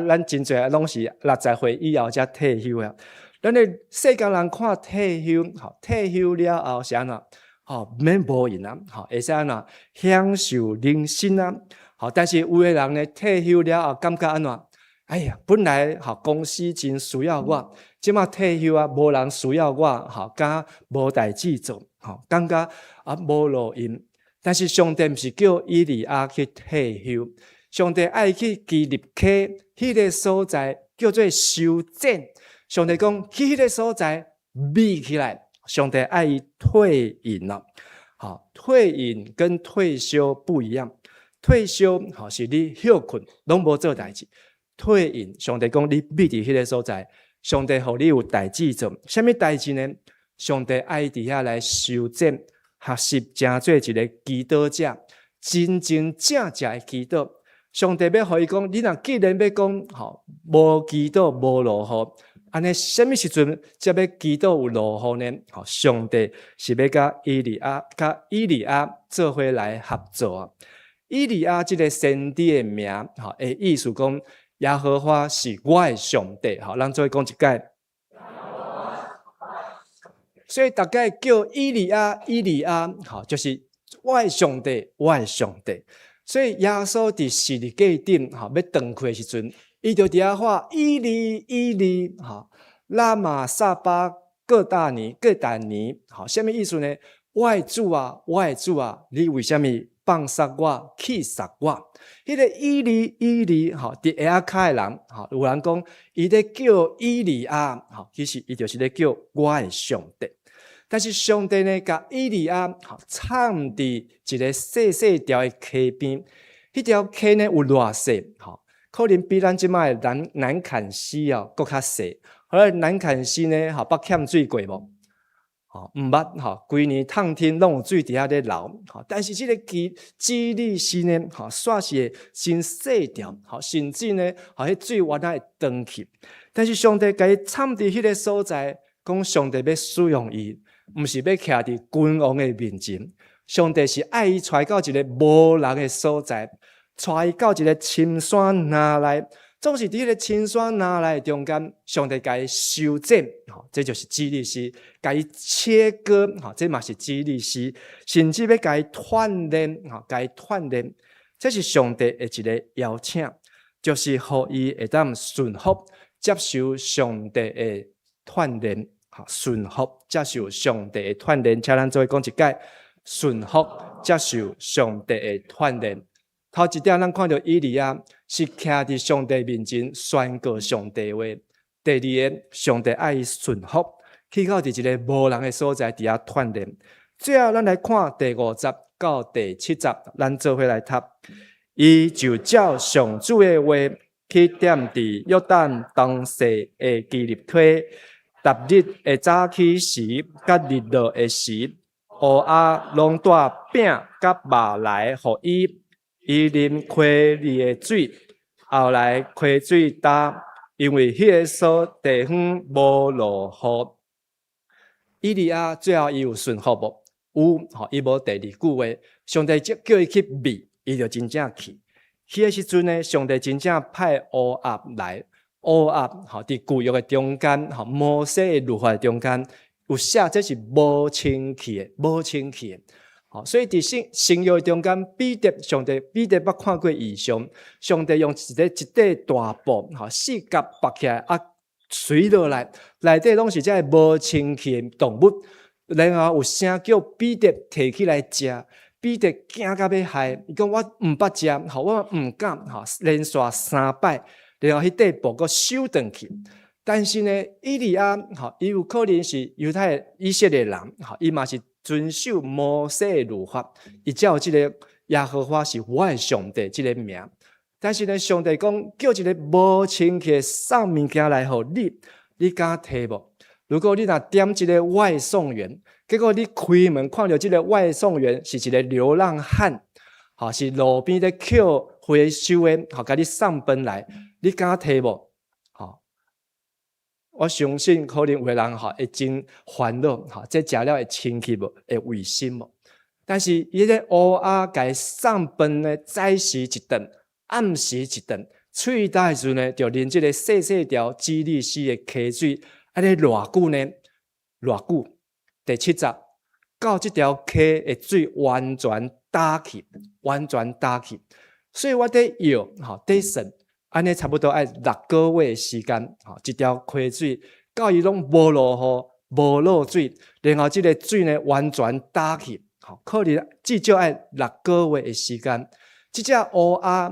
咱真侪拢是60岁以后才退休啊。咱的世间人看退休，退休了后是安怎？免无闲啊，会使安怎享受人生啊？但是有的人呢，退休了后感觉安怎？哎呀，本来公司真需要我，即马退休啊，无人需要我，甲无代志做，感觉无路用。但是上帝毋是叫以利亚去退休，上帝爱去基立溪迄个所在叫做修剪。上帝讲去迄个所在秘起来。上帝爱伊退隐了，退隐跟退休不一样。退休是你休困，拢无做代志。退隐，上帝讲你秘伫迄个所在，上帝互你有代志做。什么代志呢？上帝爱伫遐来修剪、学习，成做一个祈祷者，真真正正的祈祷。上帝要互伊讲，你若既然要讲，无祈祷无落雨。安尼，什么时阵才要祈祷有落雨呢？上帝是要甲以利亚做伙来合作。以利亚这个先知的名，的意思讲耶和华是我的上帝。咱做讲一解。所以大概叫以利亚，就是我的上帝，我的上帝。所以耶稣伫十字架顶，要断开的时阵。伊就伫遐喊伊利，拉玛撒巴各大尼，什么意思呢？我的主啊，你为什么放杀我、气杀我？迄个伊利，伫下骹的人，有人讲伊咧叫以利亚，其实伊就是咧叫我的上帝。但是上帝呢，甲以利亚藏伫一个细细条的溪边，迄条溪呢有偌细，可能比咱即摆南坎溪哦搁较细。后来南坎溪呢，捌欠水过无？毋捌规年透天拢有水伫遐咧流，但是即个基利溪呢，煞是会先洗掉，甚至呢，迄水原来会断去。但是上帝甲伊藏伫迄个所在，讲上帝要使用伊，毋是要徛伫君王的面前。上帝是爱伊带到一个无人的所在，带伊到一个深山哪内。总是伫迄个青山哪内中间，上帝甲伊修剪，这就是基利斯；甲伊切割，这嘛是基利斯。甚至要甲伊锻炼，甲伊锻炼，这是上帝的一个邀请，就是互伊会当顺服接受上帝的锻炼，顺服接受上帝的锻炼。请咱做讲一解，顺服接受上帝的锻炼。头一点，咱看到以利亚是徛伫上帝面前宣告上帝话。第二个，上帝爱伊顺服，去到伫一个无人的所在伫遐锻炼。最后，咱来看第50到第70，咱做伙来读。伊就照上主的话，去踮伫约旦东西的基利推，逐日的早起时，甲日落的时，乌鸦拢带饼甲肉来互伊。伊啉溪里的水，后来溪水干，因为迄个所地方无落雨。以利亚最后伊有顺服无？有，伊无第二句话，上帝叫伊去灭，伊就真正去。迄个时阵呢，上帝真正派乌鸦来，乌鸦伫旧约的中间，摩西的律法中间有写，这是无清气的，无清气的。所以伫新约中间，彼得捌看过异象，上帝用一块大布，四角绑起来，垂落来，内底拢是这无清气的动物，然后有声叫彼得摕起来食，彼得惊到要害，伊讲我毋捌食，我毋敢，连续3摆，然后迄块布阁收转去。但是呢，以利亚，伊有可能是犹太以色列人，伊嘛是遵守摩西的律法，伊才有即个耶和华是我的上帝即个名。但是呢，上帝讲叫一个无清气的送物件来互你，你敢摕无？如果你若点一个外送员，结果你开门看到即个外送员是一个流浪汉，是路边咧捡回收的，甲你送饭来，你敢摕无？我相信可能有的人会真烦恼，这食了会清气无？会卫生无？但是伊个乌鸦甲送饭呢，早时一顿，暗时一顿，喙焦的时阵呢，就啉这个细细条基利斯的溪水，安尼偌久呢？偌久？第70到这条溪的水完全打去，完全打去。所以我得摇，得算。安尼差不多要6个月的时间，一条溪水到伊拢无落雨、无落水，然后这个水呢完全打去，可能至少要6个月的时间。这只乌鸦，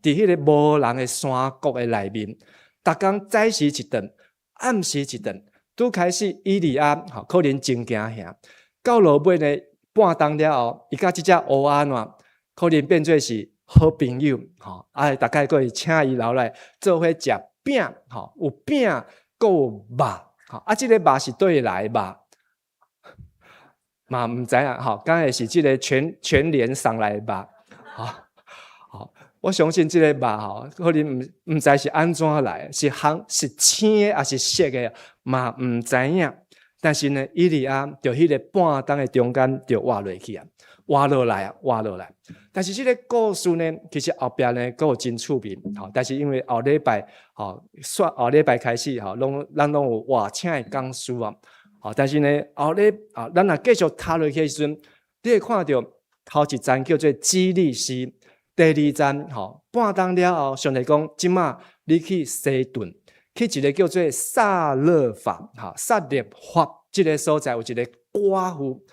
伫迄个无人的山谷的内面，逐工早时一顿，暗时一顿，拄开始以利亚，可能真惊吓，到落尾呢半冬了后，伊甲这只乌鸦呢，可能变做是好朋友，大概佫会请伊留来做伙食饼，有饼，佫有肉，这个肉是倒位来的肉？嘛毋知影，敢会是这个全联送来的肉？我相信这个肉，可能毋知是安怎来，是青的还是色的，嘛毋知影。但是呢，以利亚就迄个半冬的中间就活落去啊。活落来。但是这个故事呢，其实后边呢，佫有真趣味。但是因为后礼拜开始，咱拢有话请的讲师啊。但是呢，咱若继续读落去的时阵，你会看到头一站叫做基利斯，第2站半冬了后，上帝讲，即马你去西顿，去一个叫做撒勒法，这个所在有一个寡妇。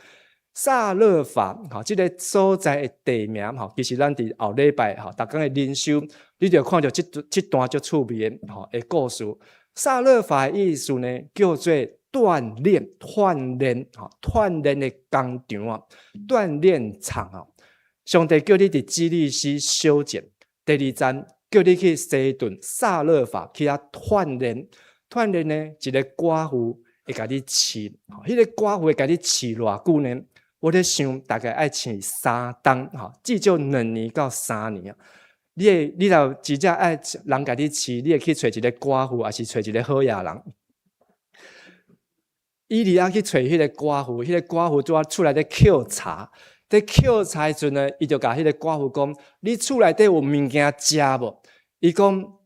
撒勒法，这个所在的地名，其实咱伫后礼拜，逐工的灵修，你就看到这段足趣味的故事。撒勒法的意思呢，叫做锻炼的工场锻炼场上帝叫你伫基利斯修剪。第2站叫你去西顿撒勒法去遐锻炼呢，一个寡妇会甲你饲，迄个寡妇会甲你饲偌久呢？我咧想，大概爱饲3冬，至少2年到3年。你若真正爱人甲你饲，你会去找一个寡妇，还是找一个好野人？以利亚去找迄个寡妇，迄个寡妇拄厝内底抾茶，在抾茶的时阵呢，伊就甲迄个寡妇讲：“你厝内底有物件食无？”伊讲：“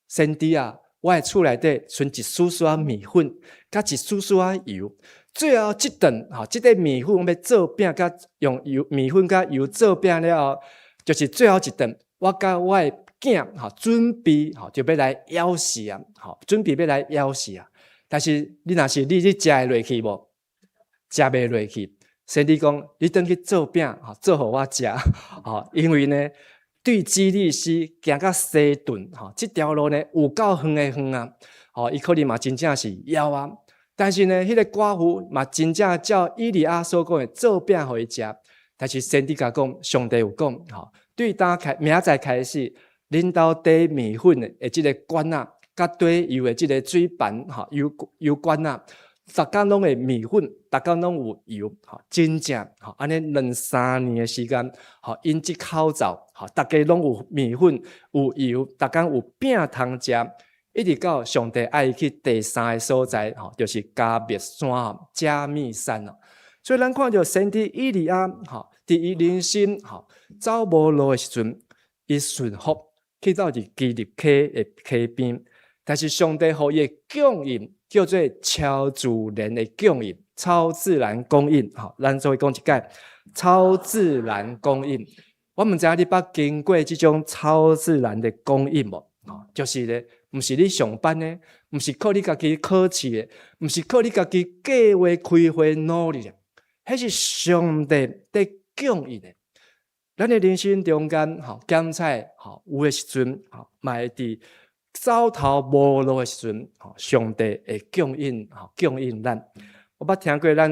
先知啊，我的厝内底剩一丝丝仔米粉，甲一丝丝仔油。最后即顿，即个米粉要做饼，甲用米粉甲油做饼了后，就是最后一顿，我甲我的囝准备就要来枵死啊！准备要来枵死啊！但是你若是你食会落去无？食袂落去。先知讲，你转去做饼，做互我食。因为呢，对基利斯行到西顿，这条路呢有够远的远啊！伊可能嘛真正是枵啊。但是呢，迄个寡妇嘛真正照以利亚所讲的做饼互伊食。但是先知甲讲，上帝有讲，对明仔开始，恁兜底米粉的即个管啊，甲底油的即个水盘，油管啊，逐工拢会米粉，逐工拢有油，真正安尼2-3年的时间，因即口罩，大家拢有米粉，有油，逐工有饼通食。一直到上帝爱伊去第3个所在，就是加密山、加密山。所以咱看到先知以利亚，伫伊人生走无路的时阵，伊顺服去到伫基立溪的溪边，但是上帝予伊的供应叫做超自然的供应，超自然供应。咱做讲一解，超自然供应。我毋知影你捌经过这种超自然的供应无？就是咧，毋是你上班呢，毋是靠你家己考试的，毋是靠你家己计划开花努力的，迄是上帝在供应的。咱的人生中间，检测有的时阵，嘛会伫走投无路的时阵，上帝会供应咱。我捌听过咱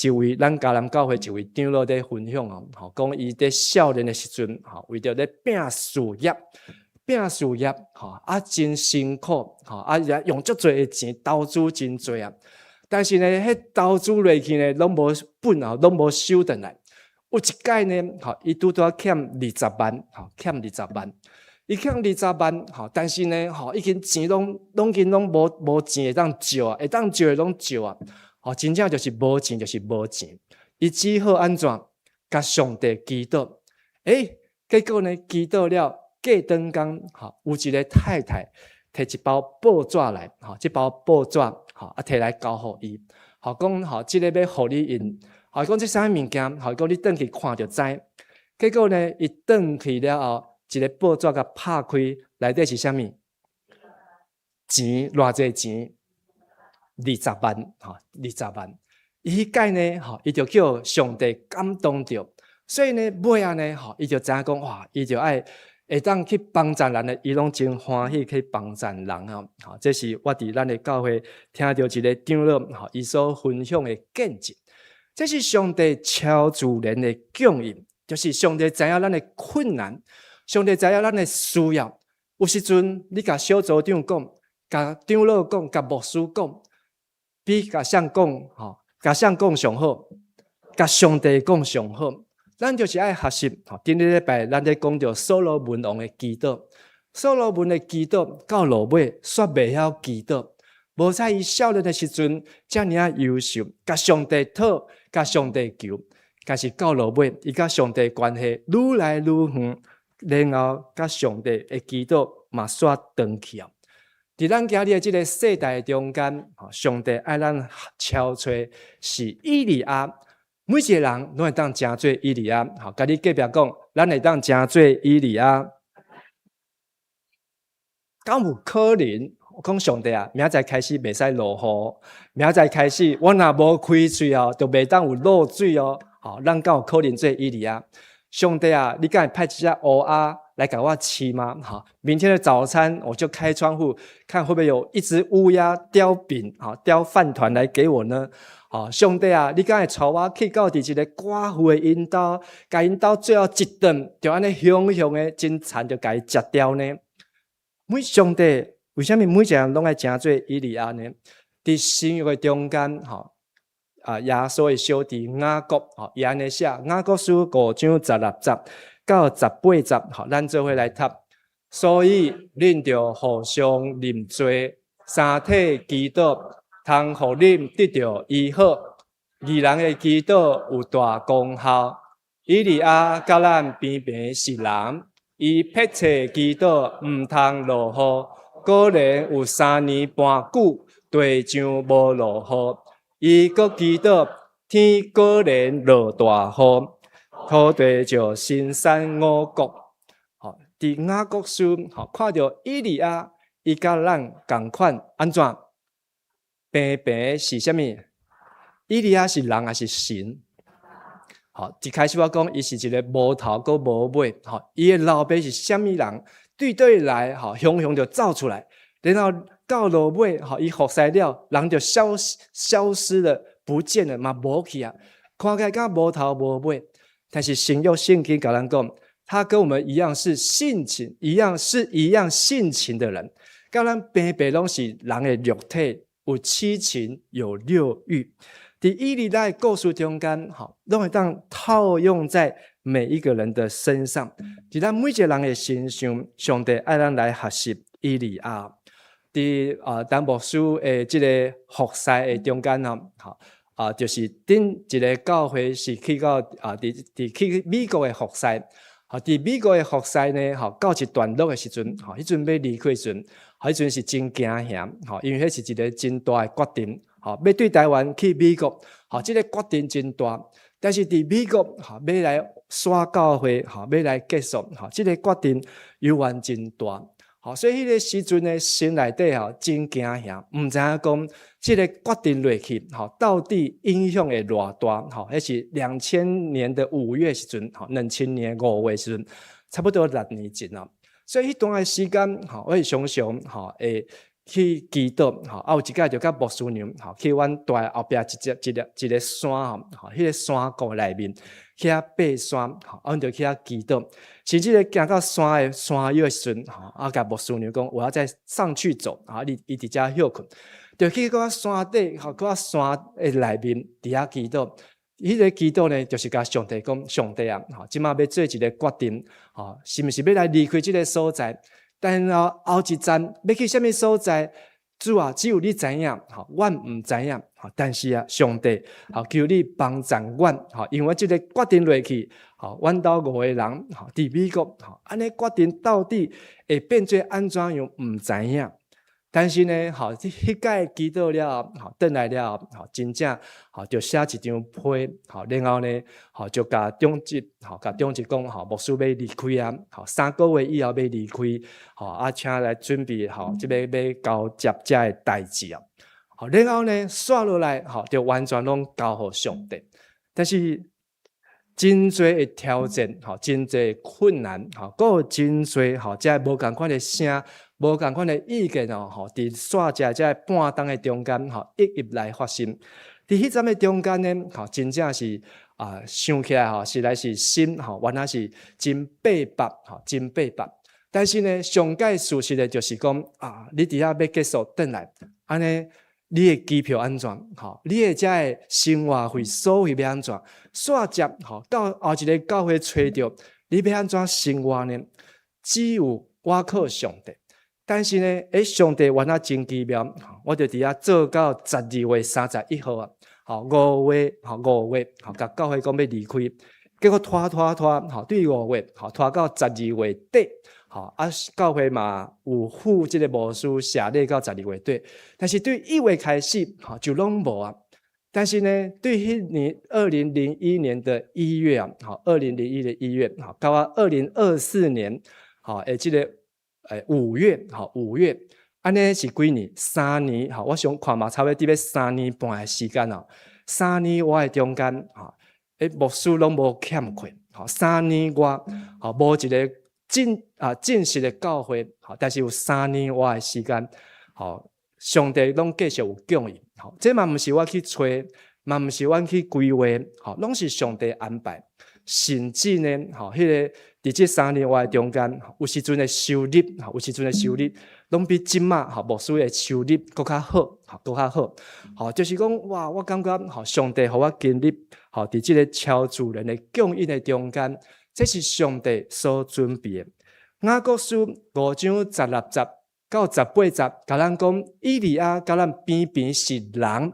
一位咱迦南教会一位长老在分享讲伊在少年的时阵，为着咧拼事业。真辛苦，用足多的钱投资真多啊！但是呢，迄投资落去呢，拢无本拢无收回来。有一届呢，伊拄欠20万，伊欠20万，但是呢，已经钱拢无钱会当借啊，会当借的拢借啊，真正就是无钱就是无钱。伊只好安怎？甲上帝祈祷，结果呢，祈祷了。过顿工，有一个太太摕一包报纸来，这包报纸，摕来交互伊，讲，这个要互你用，讲这啥物件，讲你转去看就知。结果呢，伊转去了后，一个报纸甲拍开，内底是啥物？钱，偌济钱？20万，20万。伊迄届呢，伊就叫上帝感动着，所以呢，尾啊呢，伊就知影讲，哇，伊就爱。会当去帮助人的，伊拢真欢喜去帮助人啊！这是我伫咱的教会听到一个长老伊所分享的见证。这是上帝超自然的供应，就是上帝知影咱的困难，上帝知影咱的需要。有时阵你甲小组长讲，甲长老讲，甲牧师讲，比甲谁讲甲谁讲上好，甲上帝讲上好。咱就是爱学习，顶日礼拜咱咧讲到所罗门王的祈祷，所罗门的祈祷到落尾煞袂晓祈祷，无在伊少年的时阵遮尔啊优秀，甲上帝讨，甲上帝求，但是到落尾伊甲上帝关系愈来愈远，然后甲上帝的祈祷嘛煞断去啊。伫咱今日的这个世代中间，上帝爱咱超找是以利亚。每一个人拢会当成做以利亚，甲你隔壁讲，咱会当成做以利亚，敢有可能？我讲上帝啊，明仔载开始袂使落雨，明仔载开始我若无开喙哦，就袂当有落水哦。咱敢有可能做以利亚？上帝啊，你敢会派一只乌鸦来给我吃吗？好，明天的早餐我就开窗户，看会不会有一只乌鸦叼饼，好，叼饭团来给我呢？好，上帝啊，你敢会带我去到一个寡妇的因兜，甲因兜最后一顿就安尼香香的真惨，就甲伊食掉呢？上帝为什么每一个人拢爱诚做以利亚呢？伫新约的中间，吼耶稣的小弟雅各，吼伊安尼写雅各书5章16节到18节，吼咱做伙来读。所以恁着互相认罪，三体祈祷，通互恁得到医好。义人的祈祷有大功效。以利亚甲咱边边是人，伊迫切祈祷毋通落雨，果然有3年半久，地上无落雨。伊阁祈祷天果然落大雨，土地就新生五谷。好，伫雅各书，好看到以利亚，伊甲咱共款安怎？平平是啥物？以利亚是人还是神？好，一开始我讲，伊是一个无头阁无尾，好，伊的老爸是啥物人？对来，好，雄雄就走出来，然后到落尾，好，伊服侍了，人就消失了，不见了嘛，无去啊，看起来敢无头无尾。但是新约圣经甲咱讲，他跟我们一样是性情，一样性情的人，甲咱平平拢是人的肉体，有七情，有六欲。伫以利亚的故事中间，拢会当套用在每一个人的身上。伫咱每一个人的身上，上帝爱咱来学习以利亚。伫陈牧师的这个服侍的中间就是顶一个教会是去到去美国的服侍。伫美国的服侍呢，到一段落的时阵，迄阵要离开时阵，迄阵是真惊险，因为迄是一个真大的决定。要对台湾去美国，这个决定真大，但是伫美国要来刷教会，要来结束，这个决定犹原真大。所以迄个时阵的心内底真惊险，毋知影讲这个决定落去，到底影响会偌大？迄是2000年的5月时阵，2000年5月时阵，差不多6年前了。所以迄段的时间，我会常常会去祈祷，有一届就甲牧师娘，去阮大后壁一个山，迄个山谷内面，去遐爬山，阮就去遐祈祷。甚至咧行到山腰的时阵，甲牧师娘讲，我要再上去走，伊伫遮休困，就去到山底，到山的内面伫遐祈祷。迄个祈祷呢，就是甲上帝讲，上帝啊，即马要做一个决定，是毋是要来离开这个所在？但后一站要去什么所在？主啊，只有你知影，阮毋知影。但是上帝，求你帮助阮，因为这个决定落去，阮兜5个人，伫美国，安尼决定到底会变做安怎样？毋知影。但是呢，迄届祈祷了，转来了，真正，就写一张批，然后呢，就甲中职讲，牧师要离开啊，3个月以后要离开，请来准备，即要交接这的代志啊。然后呢，刷落来，就完全拢交互上帝。但是真多的挑战，真多的困难，有真多，这无共款的声。无共款的意见伫煞这半冬的中间一一来发生。伫迄阵的中间呢，真正是想起来实在是心原来是真白白，真白白。但是呢，上界事实的就是讲你伫遐要结束转来，安尼你的机票安怎？你的这的生活费、所费要安怎？煞接到后一个教会找着你要安怎生活呢？只有我靠上帝。但是呢，上帝原来真奇妙，我就伫遐做到12月31号啊，5月，甲教会讲要离开，结果拖，对5月，拖到12月底，教会嘛有付这个牧师写礼到12月底，但是对1月开始，就拢无啊。但是呢，对迄年2001年的1月啊，2001年1月，到2024年，这个。5月，安尼是几年？3年，我想看嘛，差不多伫要3年半的时间3年外的中间，牧师拢无欠缺，3年外，无一个正式的教会，好，但是有3年外的时间，好，上帝拢继续有供应，好，这嘛不是我去找，嘛不是我去规划，好，拢是上帝安排。甚至呢，好，迄个伫这3年外中间，有时阵的收入，有时阵的收入，拢比即马好牧师的收入搁较好，好，搁较好，好，就是讲哇，我感觉好，上帝互我经历，好，伫这个超自然的供应的中间，这是上帝所准备的。雅各书5章16节到18节，甲咱讲以利亚甲咱边边是人，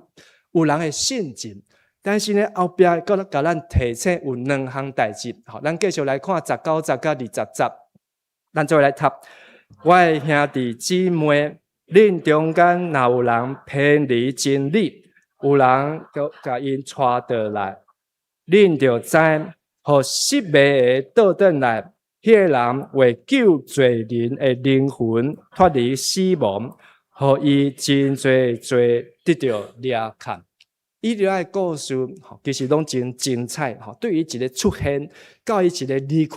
有人的性情。但是呢，后壁搁甲咱提醒有2项代志，好，咱继续来看19节甲20节，咱再来读。我的兄弟姊妹，恁中间若有人偏离真理，有人甲因带倒来，恁就知，互失迷的倒转来，迄个人为救罪人的灵魂脱离死亡，互伊真侪罪得到抓看。以利亚的故事，其实拢真精彩。对于一个出现，到伊一个离开，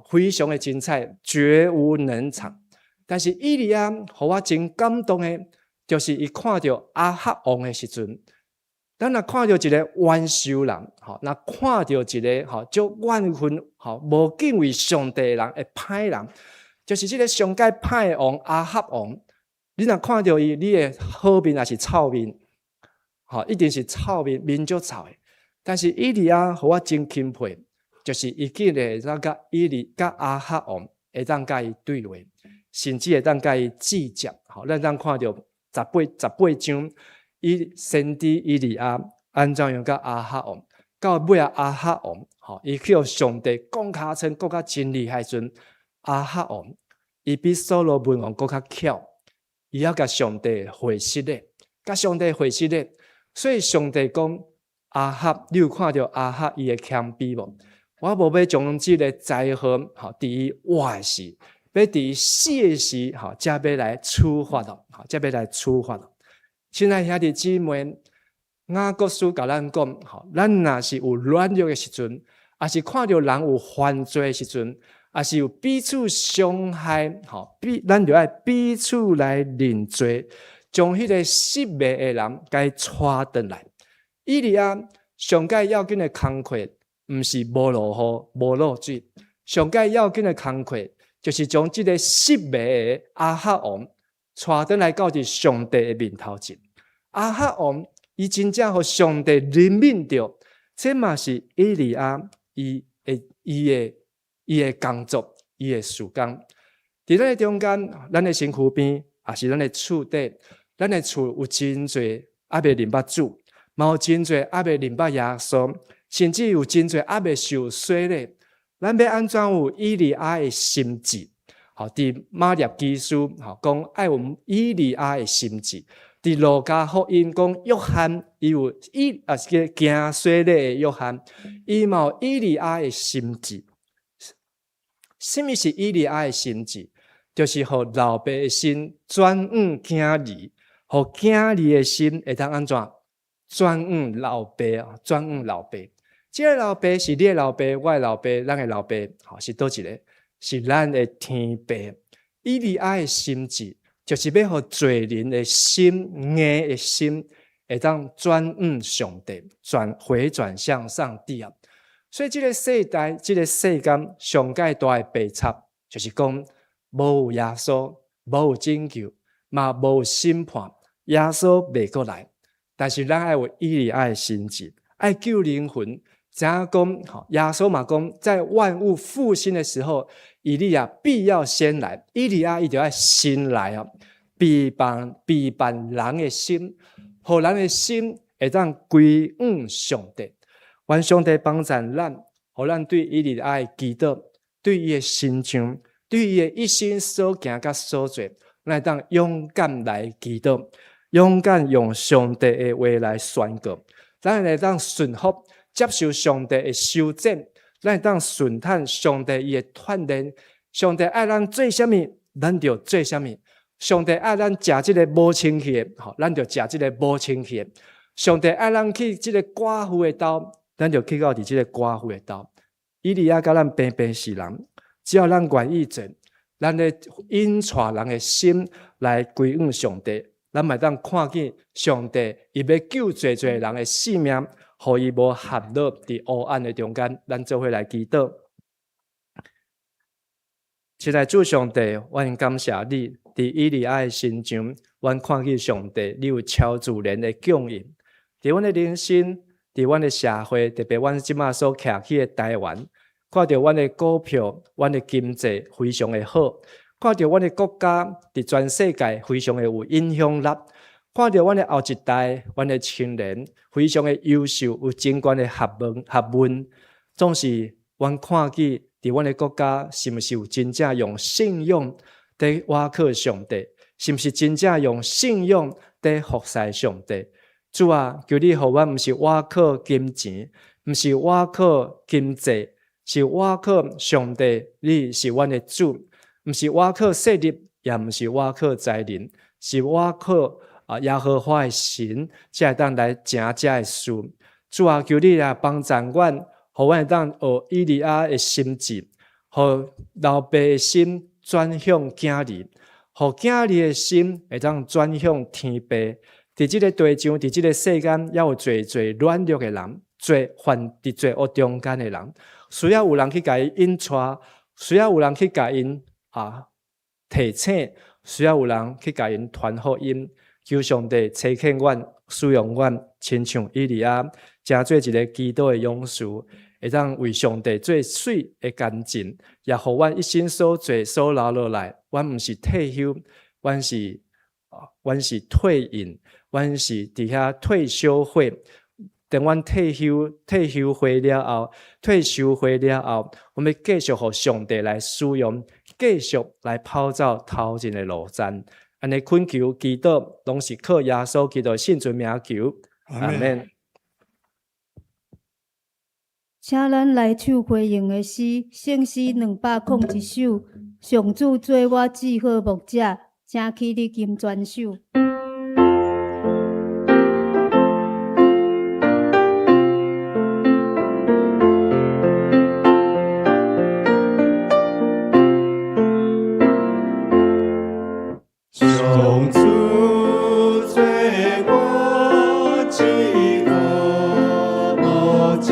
非常的精彩，绝无能场。但是以利亚，互我真感动的，就是伊看到亚哈王的时阵，咱若看到一个冤仇人，若看到一个足怨恨、无敬畏上帝的人会歹人，就是这个上界歹王亚哈王。你若看到伊，你的好面还是臭面？一定是臭面，面足臭的。但是以利亚互我真钦佩，就是伊竟然会当甲亚哈王会当甲伊对话，甚至会当甲伊计较。咱当看到18章，先知以利亚安怎样甲亚哈王，到尾亚哈王，伊去互上帝讲尻川更较真厉害阵，亚哈王伊比所罗门王更较巧，伊要甲上帝会师咧，甲上帝会师咧。所以上帝讲亚哈，你有看到亚哈伊的谦卑无？我无要将这个灾祸，伫伊活时，要伫伊死的时，才要来处罚咯，才要来处罚咯。亲爱兄弟姊妹，雅各书甲咱讲，咱若是有软弱的时阵，也是看到人有犯罪的时阵，也是有彼此伤害，咱就要彼此来认罪。将迄个失迷的人该带转来。以利亚上界要紧的工课，毋是无落雨、无落水，上界要紧的工课，就是将这个失迷的亚哈王带转来到伫上帝的面头前。亚哈王伊真正互上帝怜悯着，这嘛是以利亚伊的工作，伊的事工。伫咱的中间，咱的身躯边，也是咱的厝底。咱的厝有真侪还未认捌主，嘛有真侪还未认捌耶稣，甚至有真侪还未受洗咧。咱要安怎有以利亚的心志？伫马列基书讲爱有以利亚的心志。伫路加福音讲约翰，伊有行洗礼的约翰，伊嘛有以利亚的心志。什么是以利亚的心志？就是互老爸的心转向囝儿。互囝儿的心会当安怎转向老爸转向老爸？这个老爸是你的老爸，我的老爸，咱的老爸，是倒一个？是咱的天爸。以利亚的心志，就是要互罪人的心、硬的心，会当转向上帝，回转向上帝啊！所以这个世代，这个世间上界大的悲惨，就是讲无有耶稣，无有拯救，嘛无有审判。耶稣未过来，但是咱爱有以利亚的心志，爱救灵魂。怎样讲？耶稣嘛讲，在万物复兴的时候，以利亚必要先来。以利亚伊就要先来啊！避办人的心，互人的心会当归向上帝。愿上帝帮助咱，互咱对以利亚的祈祷，对伊的心肠，对伊的一生所行甲所做，咱会当勇敢来祈祷。勇敢用上帝的话来宣告，咱会当顺服接受上帝的修正，咱会当顺坦上帝伊的锻炼。上帝爱咱做啥物，咱就做啥物；上帝爱咱食这个无清气的，咱就食这个无清气的；上帝爱咱去这个寡妇的兜，咱就去到伫这个寡妇的兜。以利亚甲咱平平是人，只要咱愿意做，咱咧引带人的心来归向上帝，咱嘛当看见上帝伊要救济济人的性命，互伊无陷落伫黑暗的中间。咱做伙来祈祷。亲爱的主上帝，阮感谢你，伫以利亚的身上，阮看见上帝，你有超自然的供应。伫阮的人生，伫阮的社会，特别阮即马所徛起的台湾，看到阮的股票、阮的经济非常的好，看到阮的国家伫全世界非常的有影响力，看到阮的后一代、阮的青年非常的优秀，有真悬的学问，总是阮看见。伫阮的国家，是毋是有真正用信仰在倚靠上帝？是毋是真正用信仰在服侍上帝？主啊，求你，互阮毋是倚靠金钱，毋是倚靠经济，是倚靠上帝。你是阮的主，毋是倚靠势力，也毋是倚靠财能，是倚靠耶和华的神，才会当来成这的事。主啊，求你来帮助阮。互阮会当学以利亚的心志，互老爸的心转向囝儿，互囝儿的心会当转向天父。伫即个地上，伫即个世间，也有侪软弱的人，犯伫罪恶中间的人，需要有人去甲伊引带，需要有人去甲因提醒，需要有人去甲因传福音。求上帝差遣阮，使用阮，亲像以利亚，成做一个基督的勇士。会当为上帝做水的干净，也互阮一生所做所留落来。阮毋是退休，阮是退隐，阮是伫遐退休会。等阮退休会了后，阮要继续互上帝来使用，继续来跑走头前的路程。安尼恳求祈祷，拢是靠耶稣基督圣尊名求，阿们。请咱来唱回应的诗，圣诗201首。上主做我至好牧者，请起你金泉手。上主做我至好牧者。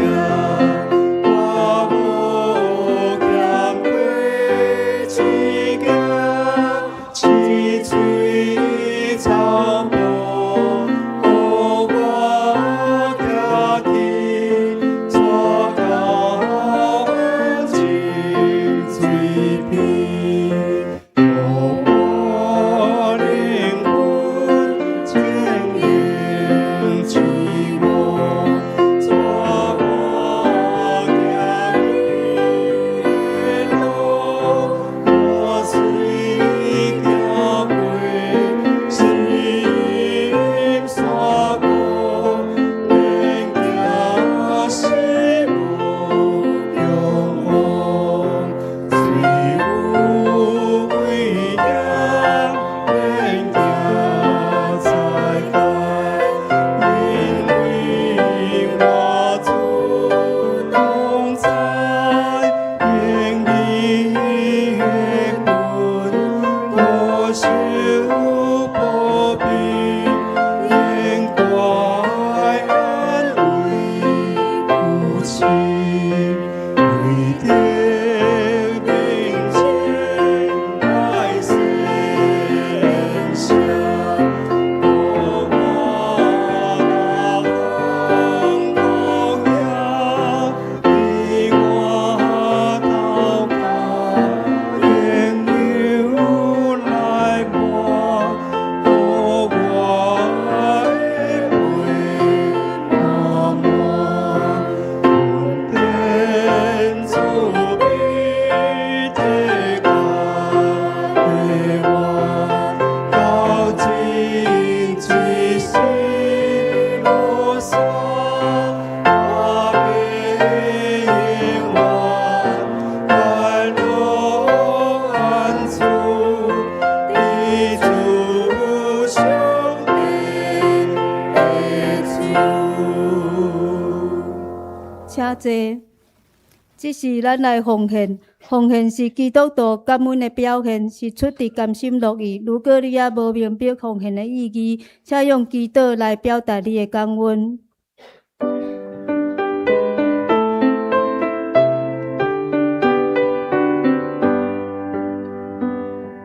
这是咱来奉献，奉献是基督徒感恩的表现，是出自甘心乐意。如果你也无明白奉献的意义，请用祈祷来表达你的感恩。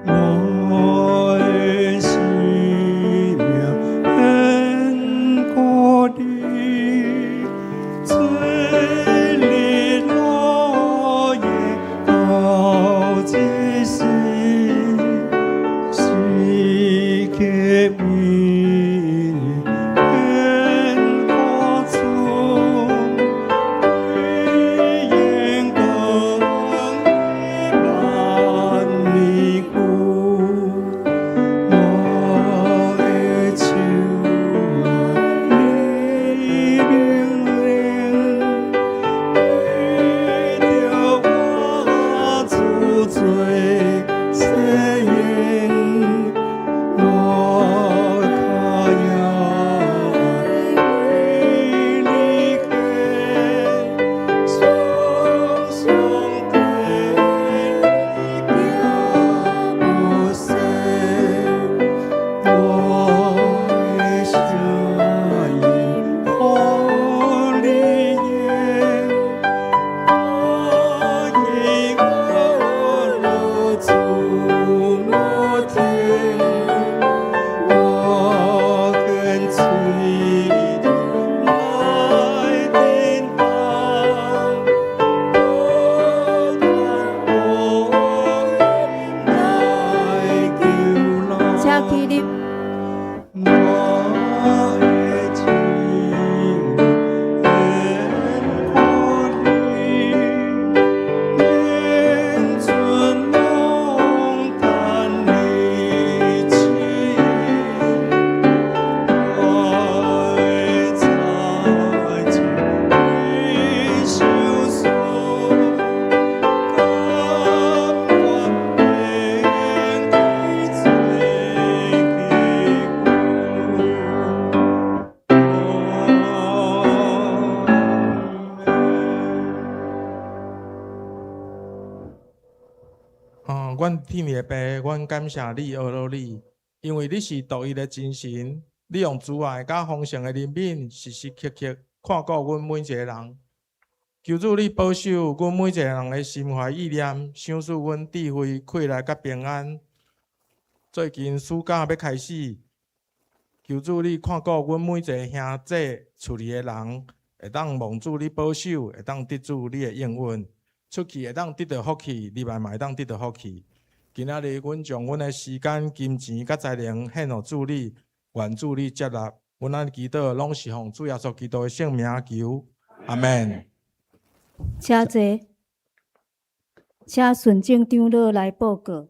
我的生命献过你，最利落叶高之时，是给你献过出，为眼光一般你顾。我的手你命令，为着我做罪誓言，我可要为你献双双对你表不舍。我的声音好你耶，我以我若触摸天，我跟随你来叮当，我来救老。请起立。我的情愿过你，愿存龙潭你情，我的在情你收束，甘愿变归罪阮天父的爸，阮感谢你，阿罗你，因为你是独一的真神，你用慈爱甲丰盛的怜悯，时时刻刻看顾阮每一个人。求主你保守阮每一个人的心怀意念，赏赐阮智慧、快乐甲平安。最近暑假要开始，求主你看顾阮每一个兄弟、厝里的人，会当望主你保守，会当得主你的应允。出去会当得到福气，入来嘛会当得到福气。今仔日，阮将阮的时间、金钱、甲才能献互主你，愿主你接纳。阮安祈祷，拢是奉主耶稣基督的圣名求，阿门。请坐，请顺正长老来报告。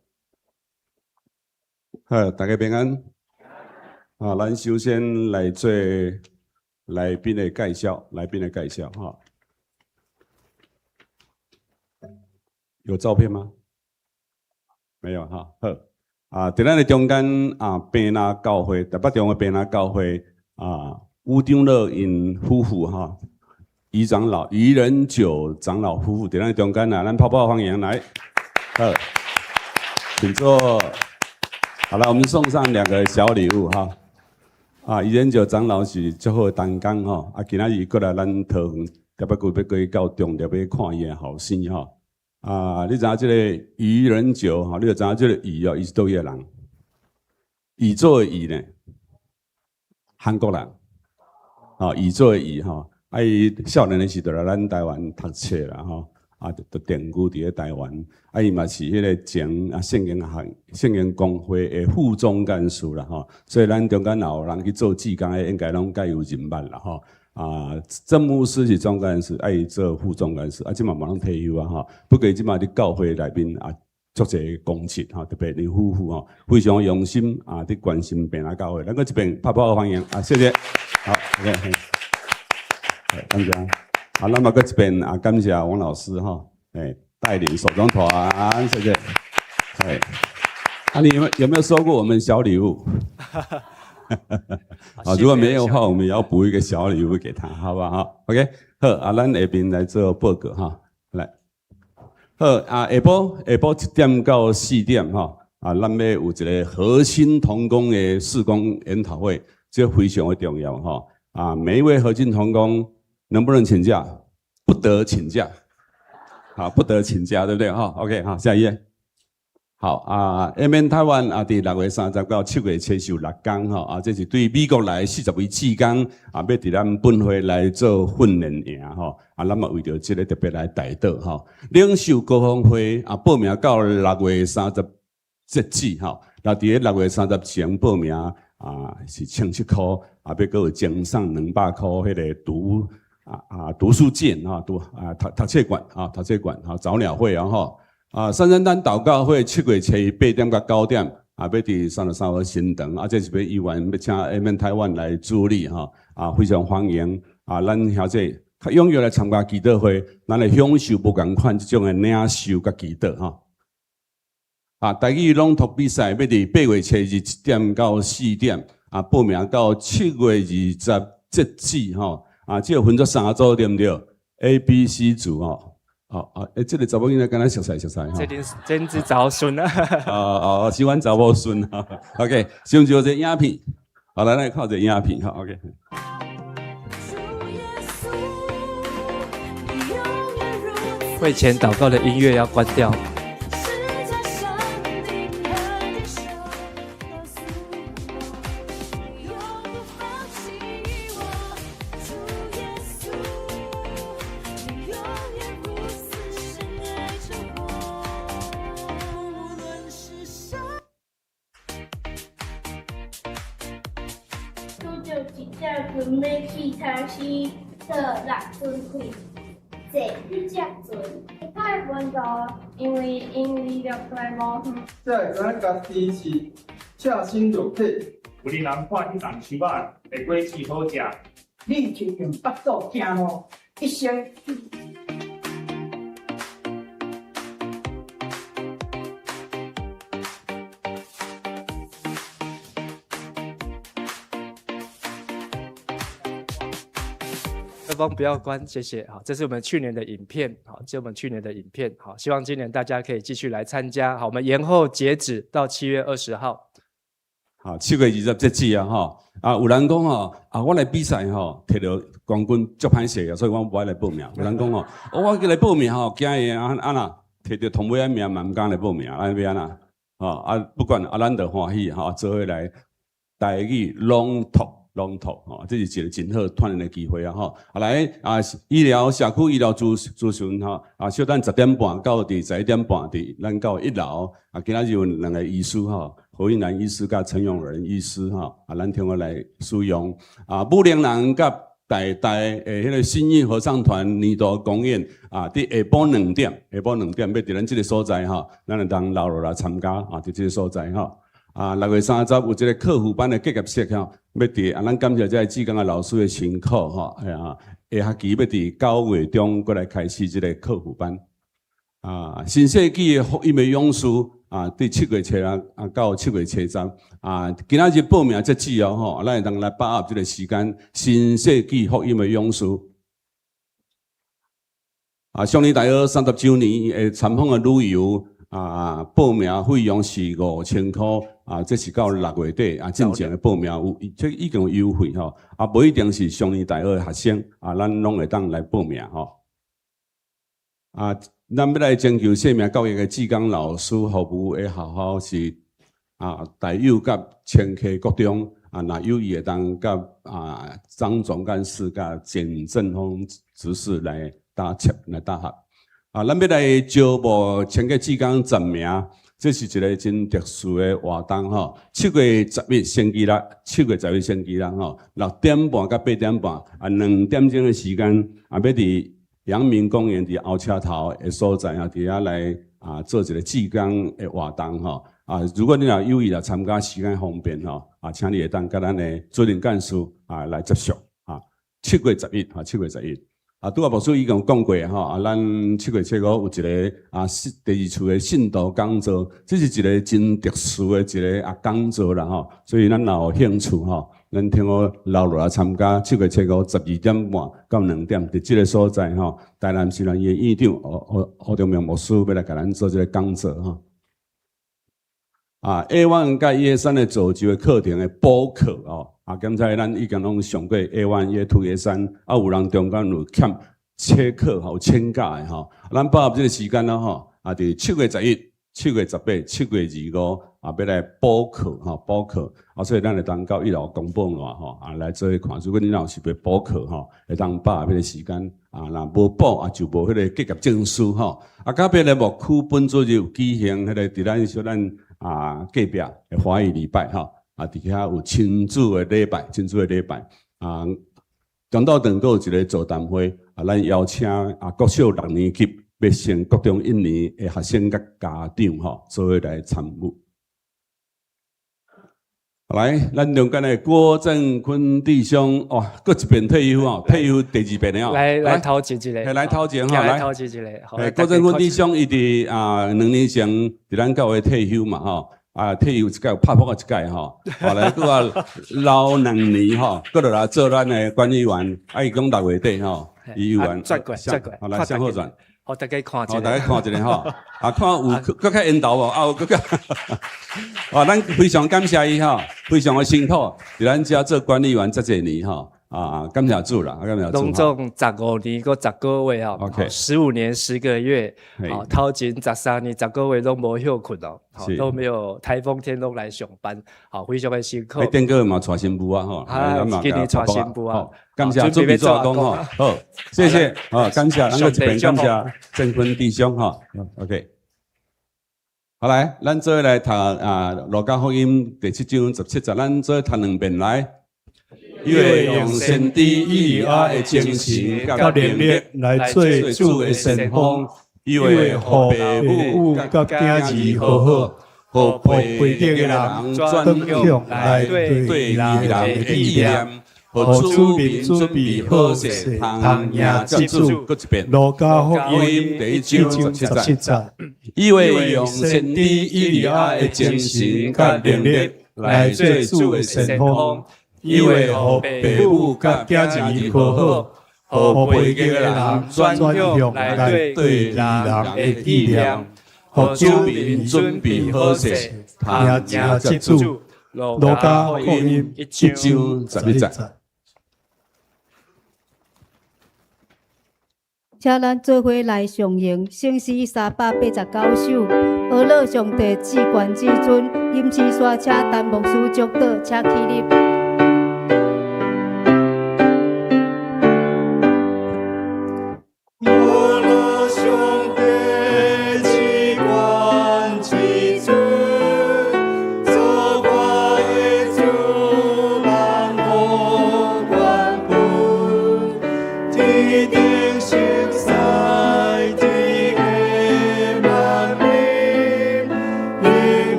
好，大家平安。咱首先来做来宾的介绍，哈。有照片吗？没有哈。好，在咱的中间平拿教会，台北中的平拿教会吴长老因夫妇哈，余长老、余仁九长老夫妇在咱的中间咱泡泡欢迎来。好，请坐。好了，我们送上2个小礼物哈。余仁九长老是最好的担纲哈，今仔日过来咱桃园，特别要过去到中立要看伊的后生哈。你知影这个余仁九哈，你就知影这个余伊是倒位人？余做的余呢？韩国人。余做的余哈，伊少年的时就来咱台湾读册啦哈，就定居伫咧台湾。伊嘛是迄个前圣经公会的副总干事啦哈，所以咱中间若有人去做志工的，应该拢该有人捌啦哈。政务司是总干事，伊做副总干事，即嘛无人退休哈。不过即嘛伫教会内面足侪公职哈，特别你夫妇哈，非常用心伫关心平安教会。咱个这边泡泡欢迎谢谢。好 ，OK， 感谢。咱嘛个这边感谢王老师哈，带领手中团，谢谢。你有没有收过我们小礼物？如果没有的话，我们也要补一个小礼物给他，好不好？ OK， 好，咱下边来做报告哈，来。好啊，下晡1点到4点吼，啊，咱要有一个核心同工的事工研讨会，这非常的重要吼。啊，每一位核心同工能不能请假？不得请假，好，不得请假，对不对？哈 ，OK， 好，下一页。好啊，MN 台湾啊，伫6月30到7月76天吼啊，这是对美国来40位志工啊，要伫咱本会来做训练营吼啊，咱嘛为着这个特别来带导吼。领袖高峰会啊，报名到6月30截止吼，那伫6月30前报名啊是1700块啊，要搁有奖赏200块迄个读书券啊，读册馆啊，读册馆啊，早鸟会啊吼。啊，三圣诞祷告会7月8点到9点，啊，要伫33号新堂，啊，这是要议员要请 MN 台湾来主理哈，啊，非常欢迎啊，咱小姐较踊跃来参加祈祷会，咱来享受不共款这种的领袖甲祈祷哈。啊，台语朗读比赛要伫8月1点到4点，啊，报名到7月20截止吼，啊，这分做3组对不对 ？A、B、C 组吼。这个查某囡仔敢若熟悉哈。这是早孙啊。喜欢查某孙啊。OK， 先就这影片，好，咱来看这影片哈。OK。会前祷告的音乐要关掉。准备去尝试的六分开，这一只船太温柔，因为力量太无远。这咱家己是赤身肉体，有哩人看迄丛树仔，会过饲好食。你就用腹肚惊吼，一生。各方不要关，谢谢。好，这是我们去年的影片，好，这是我们去年的影片，好，希望今年大家可以继续来参加。好，我们延后截止到7月20号。好，7月20截止啊，哈啊，有人讲吼啊，我来比赛吼，摕到冠军足歹势啊，所以我无爱来报名。有人讲吼，我来报名吼，惊伊安那摕到同尾仔名嘛，唔敢来报名，安要安那？啊，不管啊，咱就欢喜哈，做伙来台语朗读吼，这是一个真好锻炼的机会啊吼！来啊，医疗社区医疗咨询吼啊，小等10点半到11点半咱到1楼啊，今仔日有2个医师吼，何应兰医师甲陈永仁医师吼啊，咱听我来使用啊，武陵人甲台迄个新义合唱团年度公演啊，伫下晡2点要伫咱这个所在吼，咱就当留落来参加啊，伫这个所在吼。啊，6月30有一个客服班的结业式吼，要伫啊，咱感谢这个志工的老师的辛苦吼，下学期要伫9月中过来开始这个客服班。啊，新世纪的福音的勇士啊，伫7月7啊到7月7啊，今仔日报名截止哦吼，咱会当来把握这个时间，新世纪福音的勇士。啊，上年大约30周年的参访的旅游。啊，报名费用是5000块啊，这是到6月底啊，进前的报名有，这已经有优惠吼，啊，不一定是上年大学的学生啊，咱拢会当来报名吼。啊，咱要来征求生命教育的志工老师服务的学校是啊，台幼甲千溪国中啊，若有意会当甲啊张总干事甲简正峰执事来搭合。啊，咱要来招募千个志工10名，这是一个真特殊的活动吼。7月11星期六，7月11星期六吼，6点半到8点半，啊2点钟的时间，啊要伫阳明公园伫后车头的所在啊，伫遐来啊做一个志工的活动吼。啊，如果你若有意来参加，时间方便吼，啊，请你会当甲咱的主任干事啊来接触啊。7月11啊，7月11。啊，拄啊牧师已经讲过吼，啊，咱7月7号有一个啊第2次的信徒讲座，这是一个真特殊的一个讲座啦吼，所以咱若有兴趣吼，咱听我留落来参加7月7号12点半到2点，伫即个所在吼，台南市人院院长何中明牧师要来甲咱做即个讲座吼。A1 甲 A3的造就的课程的补课哦，刚才咱已经拢上过 A1、A2、A3，有人中间有欠切课吼、欠假的吼，咱把握即个时间咯吼，伫7月11、7月18、7月25要来补课吼，补课，所以咱会当到1楼公布啦吼，来做看。如果你若是要补课吼，会当把握迄个时间若无补就无迄个结业证书吼。隔壁咧牧区本周日有举行迄个伫咱小咱隔壁的华语礼拜吼，伫遐有亲子的礼拜，讲到等有一个座谈会，咱邀请国小6年级要升国中1年的学生甲家长吼，做伙来参与。来，咱中间的郭正坤弟兄，哇，搁一遍退休哦，退休第2遍了哦。来头前一个，来头前哈，来头前一个。郭正坤弟兄，伊伫2年前伫咱教会退休嘛吼，退休一届拍破一届吼，后来搁留2年吼，搁落来做咱的管理员，伊讲6月底吼，伊有完转过，好来向后转。好，大家看一下。好，大家看一下吼，看有搁较引导无？有搁较，咱非常感谢伊吼，非常的辛苦，伫咱遮做管理员遮侪年吼，感谢主啦，感谢主。拢总15年搁10个月吼 ，15年10个月，好，头前13年10个月拢无休困哦，好，都没有台风天拢来上班，好，非常的辛苦。顶个月嘛带新妇啊吼，今年带新妇啊，感谢准备做工吼，好，谢谢，好，感谢，咱个这边感谢正坤弟兄哈 ，OK。好来，咱做来读路加福音第7章17节，咱做读2遍来。因为用先知以利亚的精神甲能力来做主的先锋，因为互父母甲囝儿好好，互背顶的人转向来对人的意念，互主民准备好势，通赢接主。路加福音第1章17节，因为用先知以利亚的精神甲能力来做主的先锋。因为互父母甲囝儿好好，互背景的人转向来对人的意念，互主民准备好势，通赢接主。路加福音1章11节。请咱做伙来上映圣诗389首，俄勒上帝至高至尊，因此刷车陈牧师祝祷，请起立。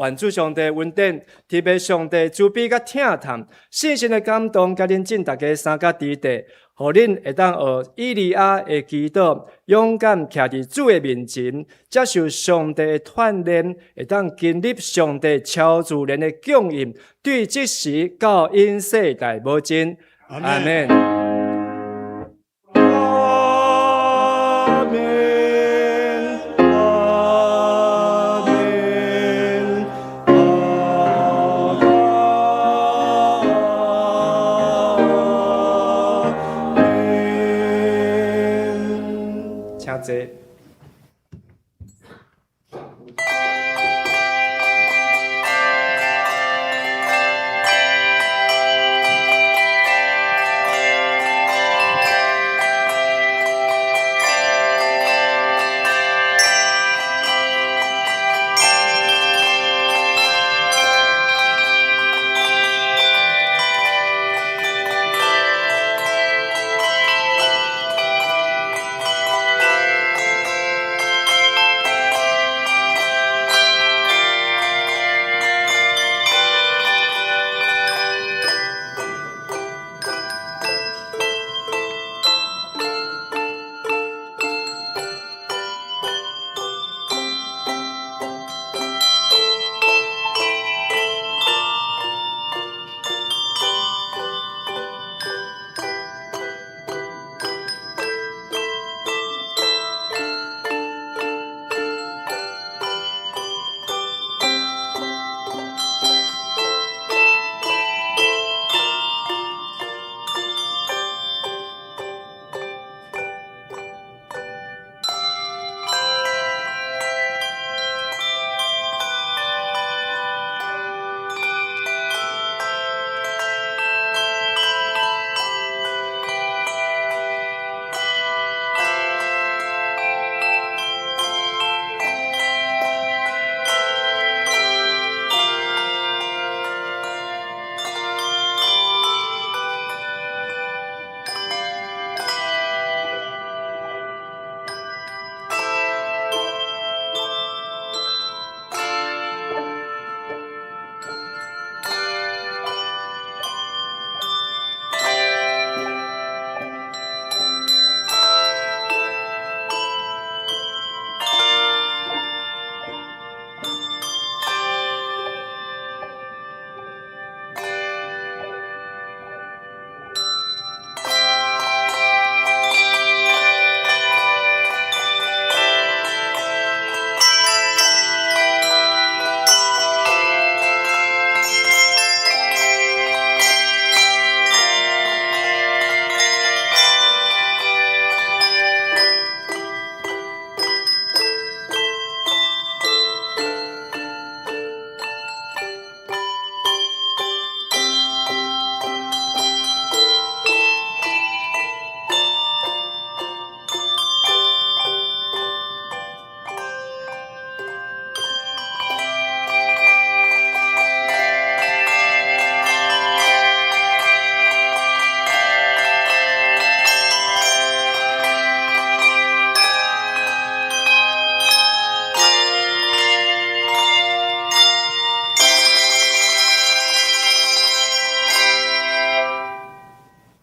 愿主上帝恩典，特别上帝慈悲甲疼探，信心的感动，甲恁尽大家三甲之地，互恁会当学以利亚的祈祷，勇敢徛伫主的面前，接受上帝的锻炼，会当经历上帝超自然的供应，对即时到因世代无尽。阿门。请坐。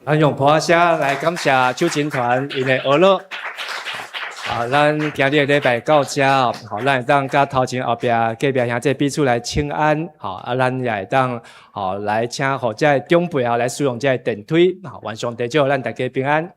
咱用普声来感谢秋琴团因的娱乐。咱今日礼拜到这，好，咱会当甲头前后壁隔壁兄弟彼此来请安，好，咱也会当好来请好这长辈来使用这电梯，好，愿上帝祝咱大家平安。